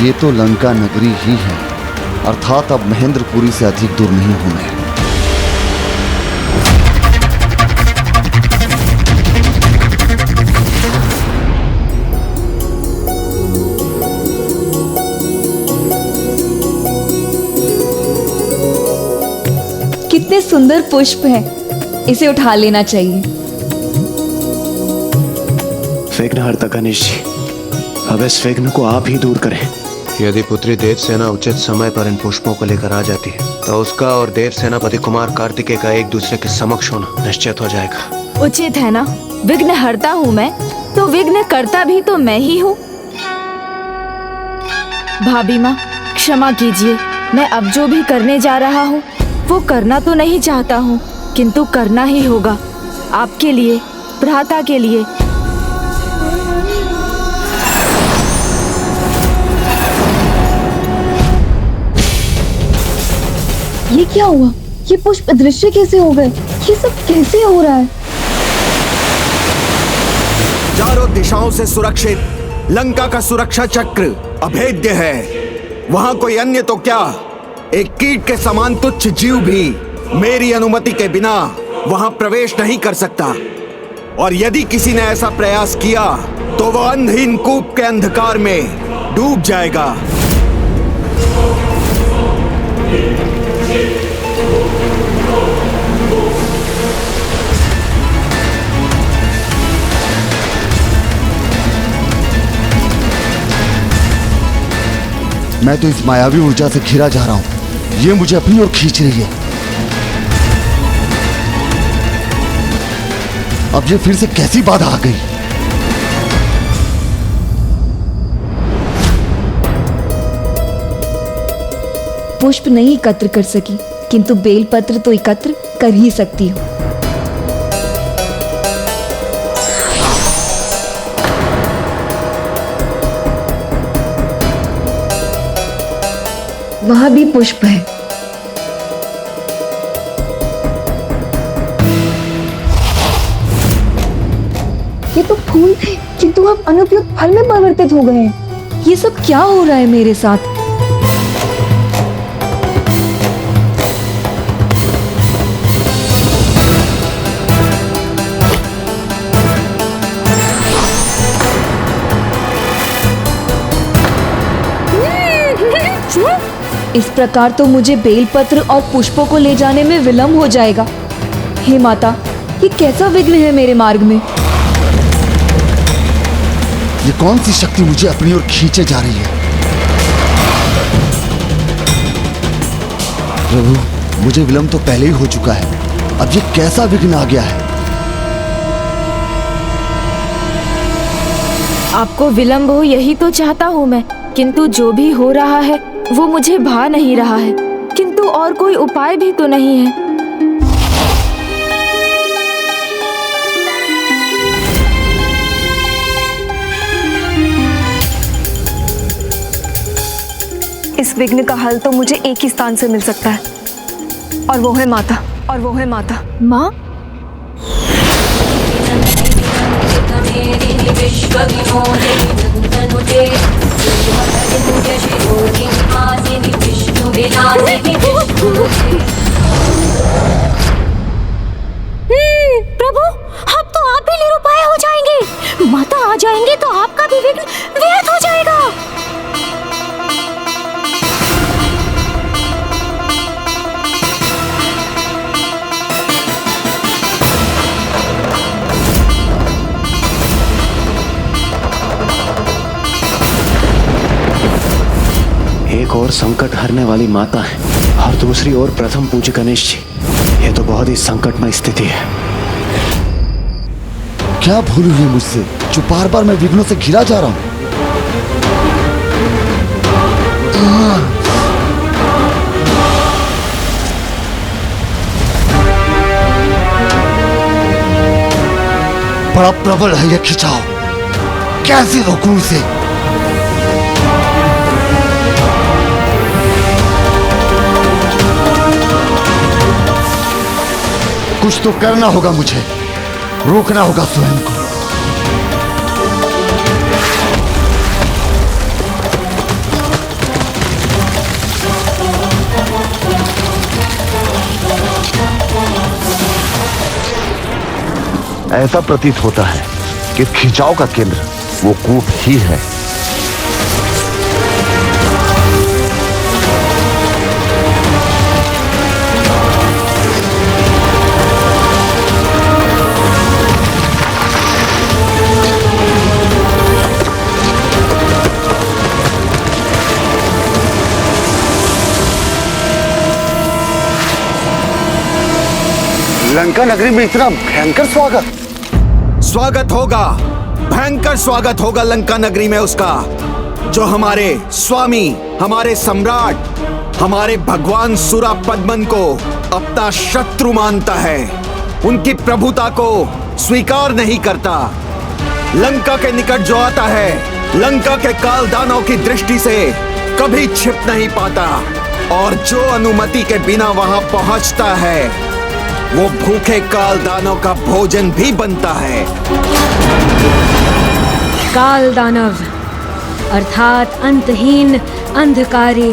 ये तो लंका नगरी ही है, अर्थात अब महेंद्रपुरी से अधिक दूर नहीं हूं मैं। कितने सुंदर पुष्प हैं, इसे उठा लेना चाहिए। विघ्नहर्ता गणेश जी, अब इस विघ्न को आप ही दूर करें। यदि पुत्री देवसेना उचित समय पर इन पुष्पों को लेकर आ जाती है, तो उसका और देव सेनापति कुमार कार्तिकेय का एक दूसरे के समक्ष होना निश्चित हो जाएगा। उचित है ना? विघ्न हरता हूँ मैं, तो विघ्न करता भी तो मैं ही हूँ। भाभी माँ, क्षमा कीजिए, मैं अब जो भी करने जा रहा हूँ वो करना तो नहीं चाहता हूँ, किंतु करना ही होगा, आपके लिए, भ्राता के लिए। ये क्या हुआ? ये पुष्प अदृश्य कैसे हो गए? ये सब कैसे हो रहा है? चारों दिशाओं से सुरक्षित लंका का सुरक्षा चक्र अभेद्य है। वहां कोई अन्य तो क्या, एक कीट के समान तुच्छ जीव भी मेरी अनुमति के बिना वहां प्रवेश नहीं कर सकता। और यदि किसी ने ऐसा प्रयास किया तो वह अंधहीन कूप के अंधकार में डूब जाएगा। मैं तो इस मायावी ऊर्जा से घिरा जा रहा हूं, ये मुझे अपनी ओर खींच रही है। अब ये फिर से कैसी बाधा आ गई? पुष्प नहीं एकत्र कर सकी, किंतु बेलपत्र तो एकत्र कर ही सकती हूँ। वहां भी पुष्प है। ये तो फूल थे, किंतु अब अनुपयुक्त फल में परिवर्तित हो गए हैं। ये सब क्या हो रहा है मेरे साथ? इस प्रकार तो मुझे बेलपत्र और पुष्पों को ले जाने में विलंब हो जाएगा। हे माता, ये कैसा विघ्न है मेरे मार्ग में? ये कौन सी शक्ति मुझे अपनी ओर खींचे जा रही है? प्रभु, मुझे विलंब तो पहले ही हो चुका है, अब ये कैसा विघ्न आ गया है? आपको विलंब हो यही तो चाहता हूँ मैं, किंतु जो भी हो रहा है वो मुझे भा नहीं रहा है, किंतु और कोई उपाय भी तो नहीं है। इस विघ्न का हल तो मुझे एक ही स्थान से मिल सकता है, और वो है माता, और वो है माता। माँ? ओर संकट हरने वाली माता है और दूसरी ओर प्रथम पूज्य गणेश जी। ये तो बहुत ही संकटमय स्थिति है। क्या भूल हुई मुझसे जो बार बार मैं विघ्नों से घिरा जा रहा हूं? बड़ा प्रबल है ये खिंचाव, कैसे रोकूं इसे? कुछ तो करना होगा मुझे, रोकना होगा स्वयं को। ऐसा प्रतीत होता है कि खिंचाव का केंद्र वो कूप ही है। लंका नगरी में इतना भयंकर स्वागत होगा, भयंकर स्वागत होगा लंका नगरी में उसका, जो हमारे स्वामी, हमारे सम्राट, हमारे भगवान सूरा पद्मन को अपना शत्रु मानता है, उनकी प्रभुता को स्वीकार नहीं करता। लंका के निकट जो आता है, लंका के काल दानव की दृष्टि से कभी छिप नहीं पाता, और जो अनुमति के बिना वहां पहुंचता है वो भूखे काल दानव का भोजन भी बनता है। काल दानव अर्थात अंतहीन अंधकारी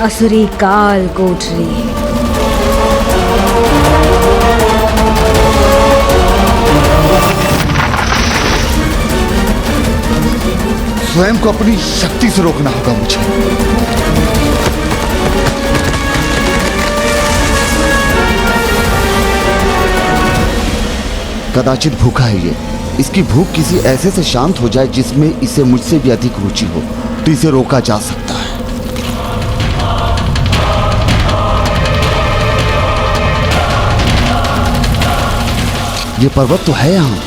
असुरी काल कोठरी। स्वयं को अपनी शक्ति से रोकना होगा मुझे। कदाचित भूखा है ये, इसकी भूख किसी ऐसे से शांत हो जाए जिसमें इसे मुझसे भी अधिक रुचि हो, तो इसे रोका जा सकता है। ये पर्वत तो है यहाँ।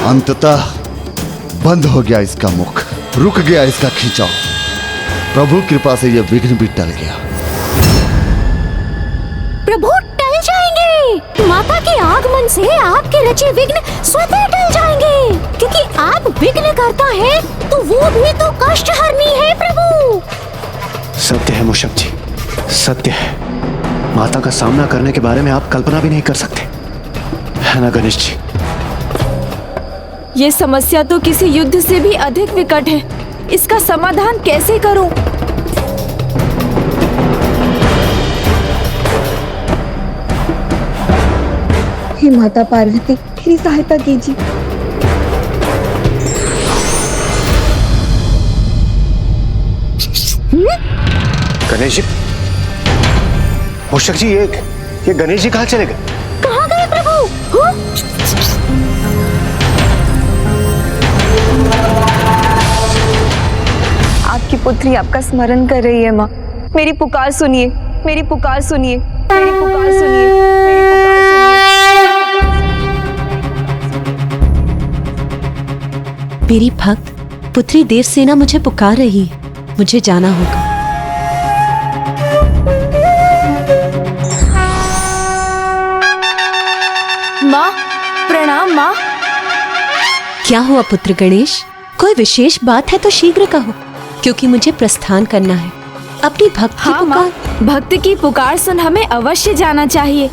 अंततः बंद हो गया इसका मुख, रुक गया इसका खिंचाव। प्रभु कृपा से यह विघ्न भी टल गया। प्रभु टल जाएंगे। माता के आगमन से आपके रचे विघ्न स्वतः टल जाएंगे, क्योंकि आप विघ्न करता है तो वो भी तो कष्ट हरनी है प्रभु। सत्य है मूषक जी, सत्य है। माता का सामना करने के बारे में आप कल्पना भी नहीं कर सकते, है ना गणेश जी? ये समस्या तो किसी युद्ध से भी अधिक विकट है। इसका समाधान कैसे करूं? हे माता पार्वती, मेरी सहायता कीजिए। गणेश जी, मूषक जी, ये गणेश जी कहाँ चले गए? कहाँ गए प्रभु? आपकी पुत्री आपका स्मरण कर रही है माँ। मेरी पुकार सुनिए, मेरी पुकार सुनिए, मेरी पुकार सुनिए, मेरी पुकार सुनिए। मेरी भक्त पुत्री देवसेना मुझे पुकार रही है, मुझे जाना होगा। माँ, प्रणाम माँ। क्या हुआ पुत्र गणेश? कोई विशेष बात है तो शीघ्र कहो, क्योंकि मुझे प्रस्थान करना है। अपनी भक्त की हाँ माँ, भक्त की पुकार सुन हमें अवश्य जाना चाहिए।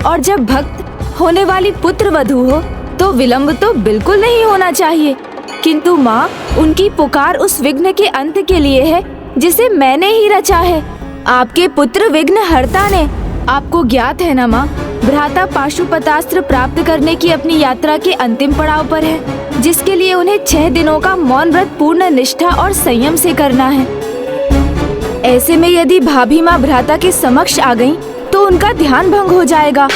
और जब भक्त होने वाली पुत्र वधू हो तो विलंब तो बिल्कुल नहीं होना चाहिए। किंतु माँ, उनकी पुकार उस विघ्न के अंत के लिए है जिसे मैंने ही रचा है। आपके पुत्र विघ्न हरता ने। आपको ज्ञात है ना माँ, भ्राता पाशुपतास्त्र प्राप्त करने की अपनी यात्रा के अंतिम पड़ाव पर है, जिसके लिए उन्हें 6 दिनों का मौन व्रत पूर्ण निष्ठा और संयम से करना है। ऐसे में यदि भाभी माँ भ्राता के समक्ष आ गईं, तो उनका ध्यान भंग हो जाएगा।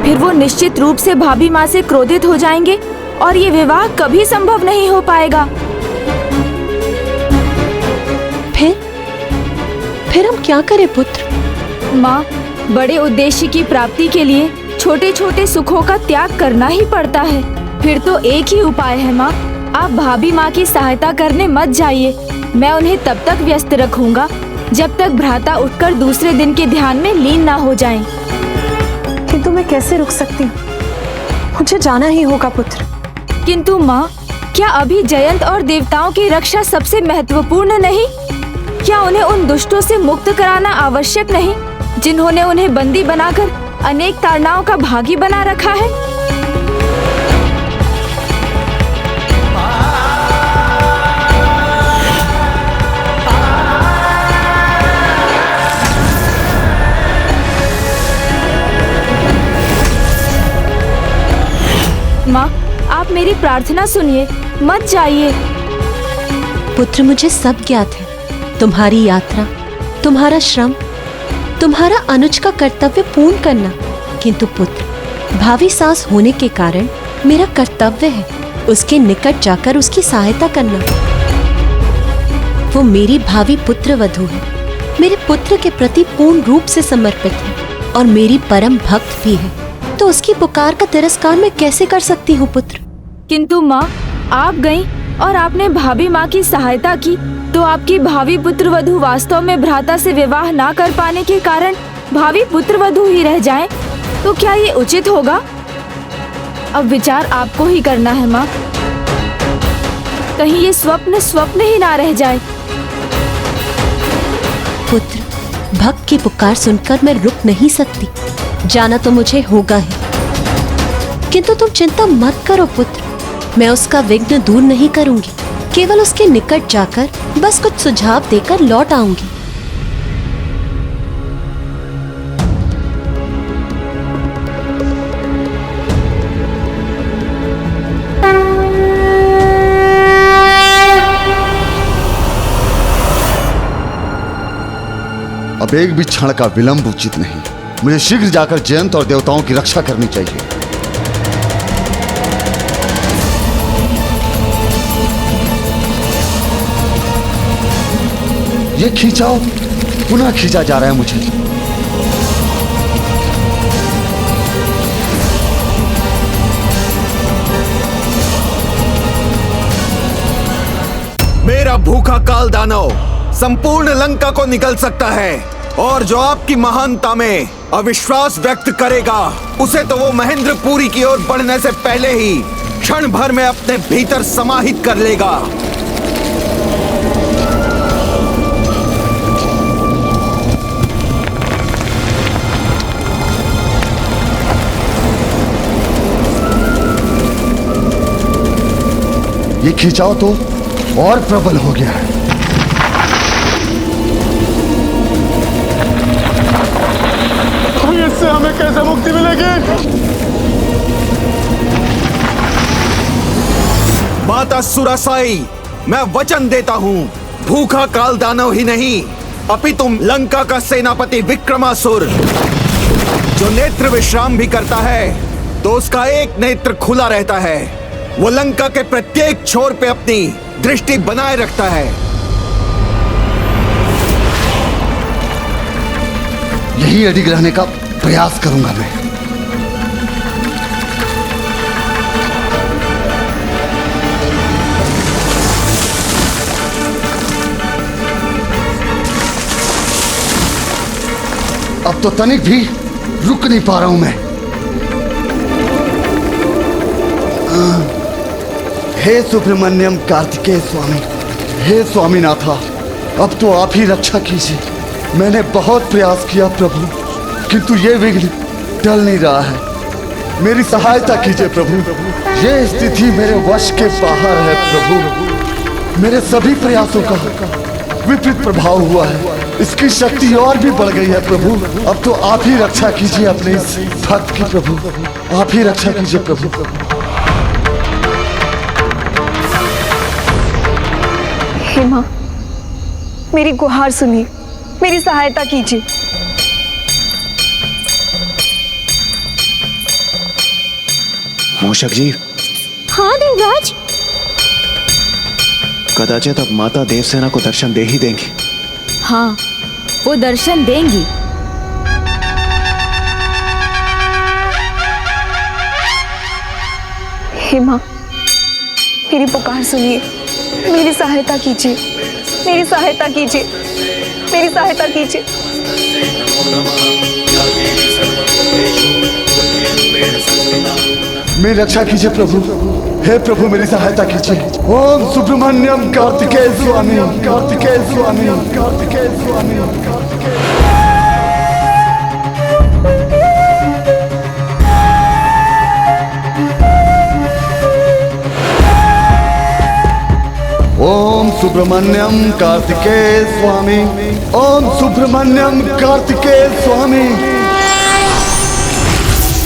फिर वो निश्चित रूप से भाभी माँ से क्रोधित हो जाएंगे और ये विवाह कभी संभव नहीं हो पाएगा। फिर हम क्या करें पुत्र? माँ, बड़े उद्देश्य की प्राप्ति के लिए छोटे छोटे सुखों का त्याग करना ही पड़ता है। फिर तो एक ही उपाय है माँ, आप भाभी माँ की सहायता करने मत जाइए। मैं उन्हें तब तक व्यस्त रखूंगा जब तक भ्राता उठकर दूसरे दिन के ध्यान में लीन ना हो जाएं। किंतु मैं कैसे रुक सकती हूँ? मुझे जाना ही होगा पुत्र। किंतु माँ, क्या अभी जयंत और देवताओं की रक्षा सबसे महत्वपूर्ण नहीं? क्या उन्हें उन दुष्टों से मुक्त कराना आवश्यक नहीं, जिन्होंने उन्हें बंदी बनाकर अनेक ताड़नाओं का भागी बना रखा है? माँ, आप मेरी प्रार्थना सुनिए, मत जाइए। पुत्र, मुझे सब ज्ञात है। तुम्हारी यात्रा, तुम्हारा श्रम, तुम्हारा अनुज का कर्तव्य पूर्ण करना। किंतु पुत्र, भावी सास होने के कारण मेरा कर्तव्य है उसके निकट जाकर उसकी सहायता करना। वो मेरी भावी पुत्र वधू है, मेरे पुत्र के प्रति पूर्ण रूप से समर्पित है और मेरी परम भक्त भी है, तो उसकी पुकार का तिरस्कार मैं कैसे कर सकती हूँ पुत्र? किंतु माँ, आप गईं और आपने भाभी माँ की सहायता की, तो आपकी भावी पुत्र वधू वास्तव में भ्राता से विवाह ना कर पाने के कारण भावी पुत्र वधू ही रह जाएं, तो क्या ये उचित होगा? अब विचार आपको ही करना है माँ, कहीं ये स्वप्न ही ना रह जाए। पुत्र, भक्त की पुकार सुनकर मैं रुक नहीं सकती, जाना तो मुझे होगा ही। किंतु तुम चिंता मत करो पुत्र, मैं उसका विघ्न दूर नहीं करूंगी, केवल उसके निकट जाकर बस कुछ सुझाव देकर लौट आऊंगी। अब एक भी क्षण का विलंब उचित नहीं। मुझे शीघ्र जाकर जयंत और देवताओं की रक्षा करनी चाहिए। ये खींचाओ पुनः खींचा जा रहा है मुझे। मेरा भूखा काल दानव संपूर्ण लंका को निगल सकता है, और जो आपकी महानता में अविश्वास व्यक्त करेगा, उसे तो वो महेंद्रपुरी की ओर बढ़ने से पहले ही क्षण भर में अपने भीतर समाहित कर लेगा। ये खिंचाव तो और प्रबल हो गया है। इससे हमें कैसे मुक्ति मिलेगी? माता सुरासाई, मैं वचन देता हूँ, भूखा काल दानव ही नहीं, अपितु लंका का सेनापति विक्रमासुर, जो नेत्र विश्राम भी करता है तो उसका एक नेत्र खुला रहता है। वो लंका के प्रत्येक छोर पे अपनी दृष्टि बनाए रखता है। यही अडिग रहने का प्रयास करूंगा मैं। अब तो तनिक भी रुक नहीं पा रहा हूं मैं। हे सुब्रमण्यम कार्तिकेय स्वामी, हे स्वामीनाथा, अब तो आप ही रक्षा कीजिए। मैंने बहुत प्रयास किया प्रभु, किंतु ये विघ्न टल नहीं रहा है। मेरी सहायता कीजिए प्रभु। ये स्थिति मेरे वश के बाहर है प्रभु। मेरे सभी प्रयासों का विपरीत प्रभाव हुआ है। इसकी शक्ति और भी बढ़ गई है प्रभु। अब तो आप ही रक्षा कीजिए अपने इस भक्त की प्रभु, आप ही रक्षा कीजिए प्रभु। हे माँ, मेरी गुहार सुनिए, मेरी सहायता कीजिए। मूषक जी, हाँ देवराज। कदाचित अब माता देवसेना को दर्शन दे ही देंगी। हाँ, वो दर्शन देंगी। हे माँ, मेरी पुकार सुनिए, मेरी सहायता कीजिए, मेरी सहायता कीजिए, मेरी सहायता कीजिए। मेरी रक्षा कीजिए प्रभु, हे प्रभु मेरी सहायता कीजिए। ओम सुब्रमण्यम कार्तिकेय स्वामी, कार्तिकेय स्वामी, कार्तिकेय स्वामी, कार्तिकेय। ओम सुब्रमण्यम कार्तिकेय स्वामी, ओम सुब्रमण्यम कार्तिकेय स्वामी।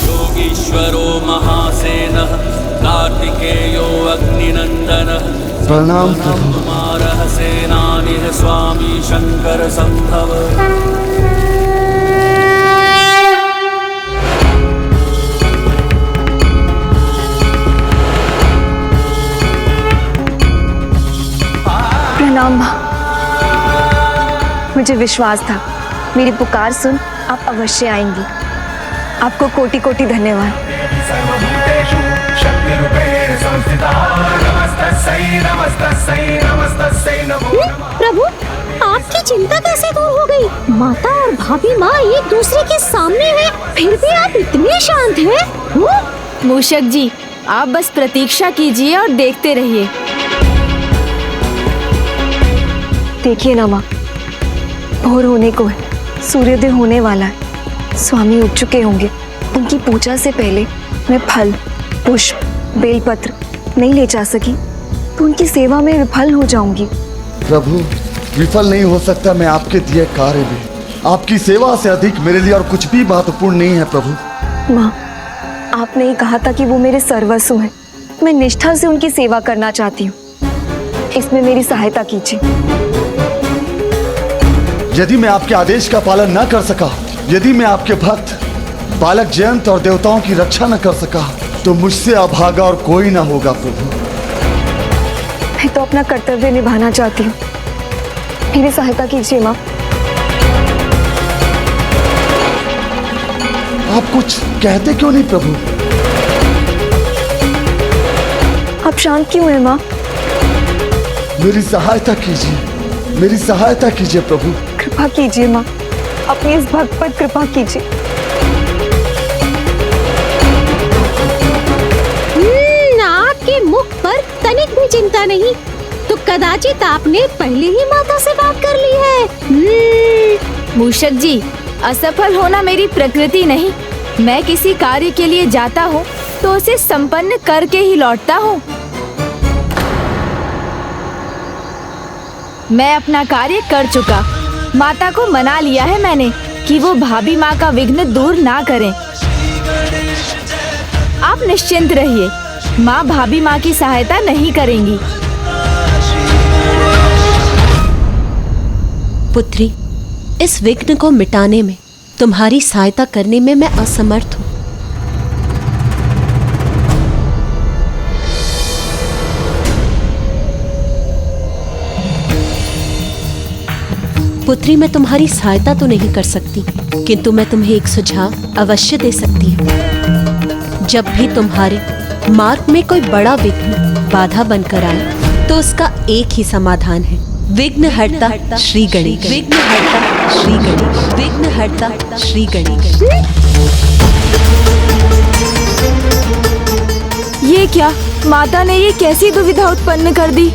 योगीश्वरो महासेनः कार्तिकेयो अग्निनन्दनः प्रणाम प्रभु। कुमारः सेनानिः स्वामी शंकर संभव। प्रणाम माँ, मुझे विश्वास था मेरी पुकार सुन आप अवश्य आएंगी। आपको कोटि कोटि धन्यवाद। प्रभु, आपकी चिंता कैसे दूर हो गई? माता और भाभी माँ एक दूसरे के सामने हैं, फिर भी आप इतने शांत हैं। मूषक जी, आप बस प्रतीक्षा कीजिए और देखते रहिए। देखिए ना माँ, भोर होने को है, सूर्योदय होने वाला है। स्वामी उठ चुके होंगे। उनकी पूजा से पहले मैं फल, पुष्प, बेलपत्र नहीं ले जा सकी तो उनकी सेवा में विफल हो जाऊंगी। प्रभु, विफल नहीं हो सकता मैं आपके दिए कार्य में। आपकी सेवा से अधिक मेरे लिए और कुछ भी महत्वपूर्ण नहीं है प्रभु। माँ, आपने ही कहा था कि वो मेरे सर्वस्व हैं। मैं निष्ठा से उनकी सेवा करना चाहती हूँ, इसमें मेरी सहायता कीजिए। यदि मैं आपके आदेश का पालन न कर सका, यदि मैं आपके भक्त बालक जयंत और देवताओं की रक्षा न कर सका, तो मुझसे अभागा और कोई ना होगा प्रभु। मैं तो अपना कर्तव्य निभाना चाहती हूँ, मेरी सहायता कीजिए माँ। आप कुछ कहते क्यों नहीं प्रभु? आप शांत क्यों हैं माँ? मेरी सहायता कीजिए, मेरी सहायता कीजिए प्रभु। कृपा कीजिए माँ, अपनी इस भक्त पर कृपा कीजिए। आपके मुख पर तनिक भी चिंता नहीं, तो कदाचित आपने पहले ही माता से बात कर ली है। मूषक जी, असफल होना मेरी प्रकृति नहीं। मैं किसी कार्य के लिए जाता हूँ तो उसे संपन्न करके ही लौटता हूँ। मैं अपना कार्य कर चुका। माता को मना लिया है मैंने कि वो भाभी माँ का विघ्न दूर ना करें। आप निश्चिंत रहिए, माँ भाभी माँ की सहायता नहीं करेंगी। पुत्री, इस विघ्न को मिटाने में, तुम्हारी सहायता करने में मैं असमर्थ हूँ। पुत्री, मैं तुम्हारी सहायता तो नहीं कर सकती, किंतु मैं तुम्हें एक सुझाव अवश्य दे सकती हूँ। जब भी तुम्हारे मार्ग में कोई बड़ा विघ्न बाधा बनकर आए, तो उसका एक ही समाधान है, विघ्नहर्ता श्री गणेश। विघ्नहर्ता श्री गणेश, विघ्नहर्ता श्री गणेश। ये क्या, माता ने ये कैसी दुविधा उत्पन्न कर दी?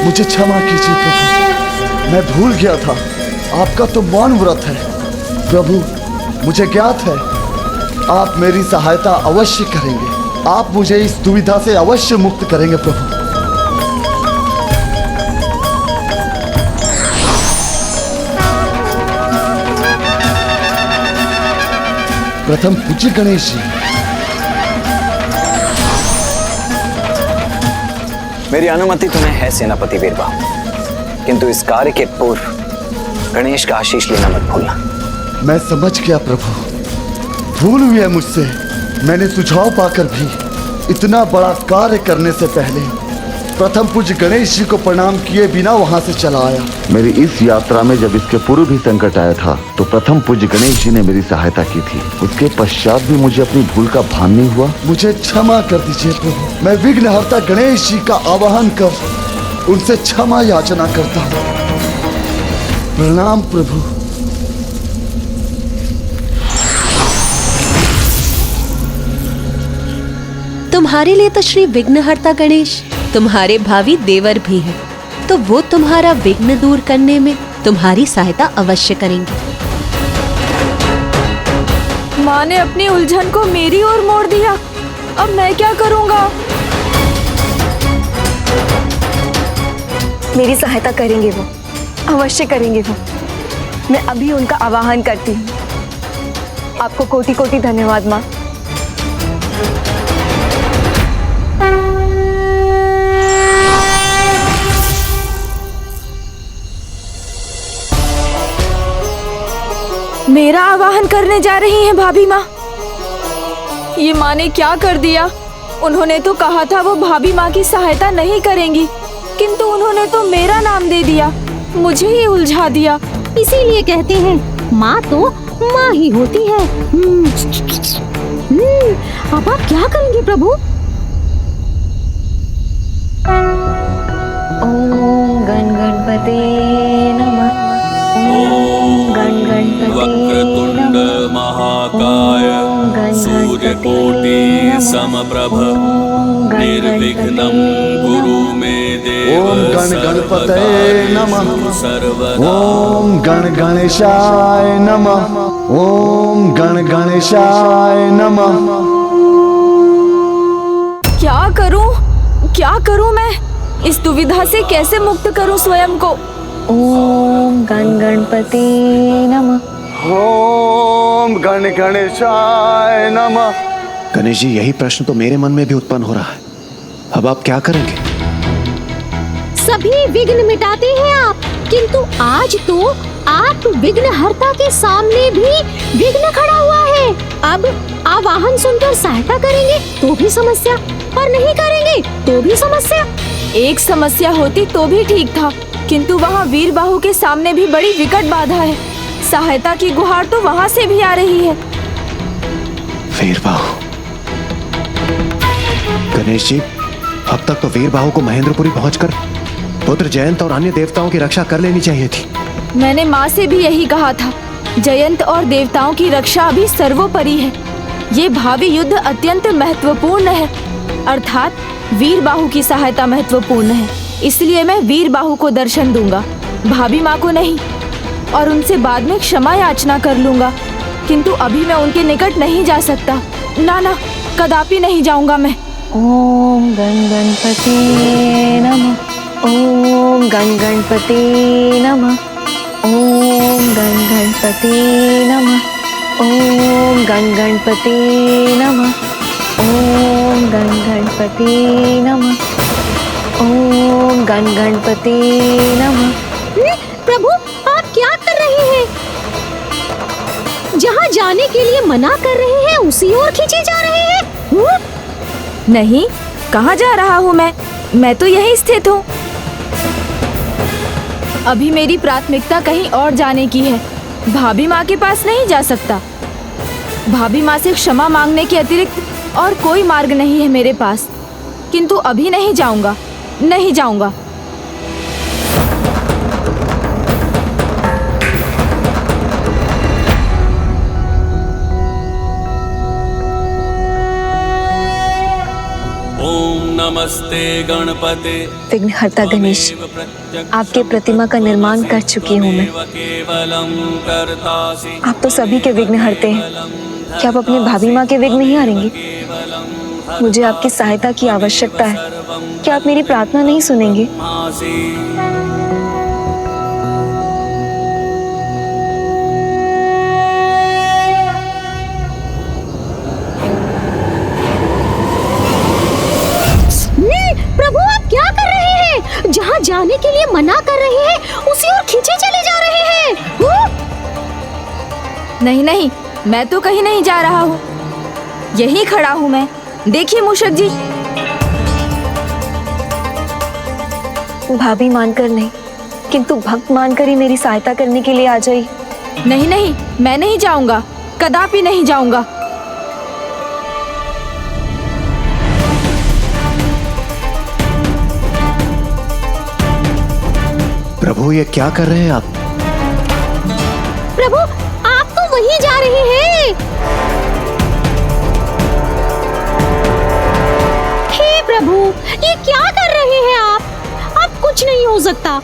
मुझे क्षमा कीजिए प्रभु, मैं भूल गया था आपका तो मौन व्रत है प्रभु। मुझे ज्ञात है आप मेरी सहायता अवश्य करेंगे। आप मुझे इस दुविधा से अवश्य मुक्त करेंगे प्रभु। प्रथम पूज्य गणेश जी, मेरी अनुमति तुम्हें है सेनापति वीरबाहु, किंतु इस कार्य के पूर्व गणेश का आशीष लेना मत भूलना। मैं समझ गया प्रभु, भूल हुई है मुझसे। मैंने सुझाव पाकर भी इतना बड़ा कार्य करने से पहले प्रथम पूज्य गणेश जी को प्रणाम किए बिना वहां से चला आया। मेरी इस यात्रा में जब इसके पूर्व भी संकट आया था तो प्रथम पूज्य गणेश जी ने मेरी सहायता की थी। उसके पश्चात भी मुझे अपनी भूल का भान नहीं हुआ। मुझे क्षमा कर दीजिए प्रभु। मैं विघ्नहर्ता गणेश जी का आवाहन कर उनसे क्षमा याचना करता हूँ। प्रणाम प्रभु। तुम्हारे लिए तो श्री विघ्नहर्ता गणेश तुम्हारे भावी देवर भी हैं, तो वो तुम्हारा विघ्न दूर करने में तुम्हारी सहायता अवश्य करेंगे। माँ ने अपनी उलझन को मेरी ओर मोड़ दिया। अब मैं क्या करूँगा? मेरी सहायता करेंगे वो, अवश्य करेंगे वो। मैं अभी उनका आवाहन करती हूँ। आपको कोटि कोटि धन्यवाद माँ। मेरा आवाहन करने जा रही हैं भाभी माँ। ये माँ ने क्या कर दिया? उन्होंने तो कहा था वो भाभी माँ की सहायता नहीं करेंगी, किंतु उन्होंने तो मेरा नाम दे दिया, मुझे ही उलझा दिया। इसीलिए कहते हैं माँ तो माँ ही होती है। अब आप क्या करेंगे प्रभु? ओम गण गणपते नमः। ओम गण वक्रतुंड महाकाय सूर्यकोटि समप्रभ निर्विघ्नं कुरु मे देव। ओम गण गणपतये नमः। सर्वदा ओम गण गणेशाय नमः। ओम गण गणेशाय नमः। क्या करूं मैं? इस दुविधा से कैसे मुक्त करूं स्वयं को? ओम गण गणपते नमः। ओम गण गणेशाय नमः। गणेश जी, यही प्रश्न तो मेरे मन में भी उत्पन्न हो रहा है। अब आप क्या करेंगे? सभी विघ्न मिटाते हैं आप, किंतु आज तो आप विघ्नहर्ता के सामने भी विघ्न खड़ा हुआ है। अब आवाहन सुनकर सहायता करेंगे तो भी समस्या, और नहीं करेंगे तो भी समस्या। एक समस्या होती तो भी ठीक था, किंतु वहाँ वीरबाहु के सामने भी बड़ी विकट बाधा है। सहायता की गुहार तो वहाँ से भी आ रही है। वीरबाहु, गणेश जी, अब तक तो वीरबाहु को महेंद्रपुरी पहुंचकर पुत्र जयंत और अन्य देवताओं की रक्षा कर लेनी चाहिए थी। मैंने माँ से भी यही कहा था। जयंत और देवताओं की रक्षा अभी सर्वोपरि है। ये भावी युद्ध अत्यंत महत्वपूर्ण है, अर्थात वीरबाहु की सहायता महत्वपूर्ण है। इसलिए मैं वीरबाहु को दर्शन दूंगा, भाभी माँ को नहीं, और उनसे बाद में क्षमा याचना कर लूंगा। किंतु अभी मैं उनके निकट नहीं जा सकता। ना, कदापि नहीं जाऊंगा मैं। ओम गण गणपते नमः। ओम गण गणपते नमः। ओम गण गणपते नमः। ओम गण गणपते नमः। ओम गण गणपते नमः। ओम गण गणपते नमः। प्रभु, आप क्या कर रहे हैं? जहाँ जाने के लिए मना कर रहे हैं उसी ओर खींचे जा रहे हैं। नहीं, कहाँ जा रहा हूँ मैं तो यहीं स्थित हूँ। अभी मेरी प्राथमिकता कहीं और जाने की है। भाभी माँ के पास नहीं जा सकता। भाभी माँ से क्षमा मांगने के अतिरिक्त और कोई मार्ग नहीं है मेरे पास। किंतु अभी नहीं जाऊंगा। ओम नमस्ते गणपते विघ्नहर्ता गणेश, आपके प्रतिमा का निर्माण कर चुकी हूँ मैं। आप तो सभी के विघ्न हरते हैं, क्या आप अपने भाभी माँ के विघ्न नहीं हारेंगे? मुझे आपकी सहायता की आवश्यकता है, क्या आप मेरी प्रार्थना नहीं सुनेंगे? प्रभु आप क्या कर रहे हैं? जहाँ जाने के लिए मना कर रहे हैं उसी ओर खींचे चले जा रहे हैं। नहीं नहीं, मैं तो कहीं नहीं जा रहा हूँ, यहीं खड़ा हूँ मैं। देखिए मूषक जी। भाभी मानकर नहीं, किंतु भक्त मानकर ही मेरी सहायता करने के लिए आ जाइए। नहीं नहीं, मैं नहीं जाऊंगा, कदापि नहीं जाऊंगा। प्रभु ये क्या कर रहे हैं आप? प्रभु आप तो वहीं जा रहे हैं। हे प्रभु ये क्या कर रहे हैं आप? अब कुछ नहीं हो सकता।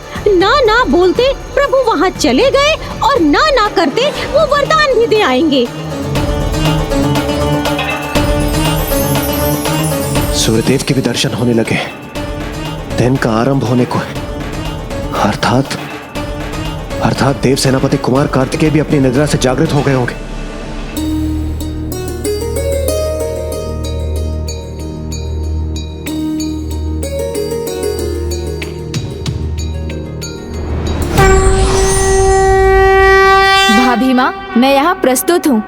ना बोलते प्रभु वहाँ चले गए और ना करते वो वरदान भी दे आएंगे। सूर्यदेव के भी दर्शन होने लगे, दिन का आरंभ होने को है। अर्थात देव सेनापति कुमार कार्तिकेय भी अपनी निद्रा से जागृत हो गए होंगे। भाभी माँ, मैं यहाँ प्रस्तुत हूँ।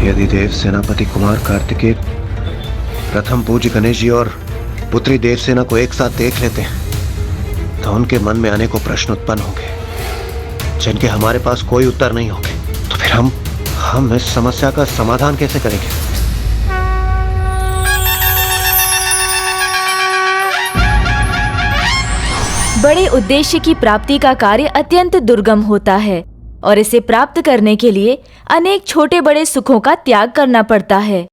यदि देव सेनापति कुमार कार्तिकेय प्रथम पूज्य गणेश जी और पुत्री देवसेना को एक साथ देख लेते हैं तो उनके मन में अनेकों प्रश्न उत्पन्न होंगे जिनके हमारे पास कोई उत्तर नहीं होंगे। तो फिर हम इस समस्या का समाधान कैसे करेंगे? बड़े उद्देश्य की प्राप्ति का कार्य अत्यंत दुर्गम होता है और इसे प्राप्त करने के लिए अनेक छोटे बड़े सुखों का त्याग करना पड़ता है।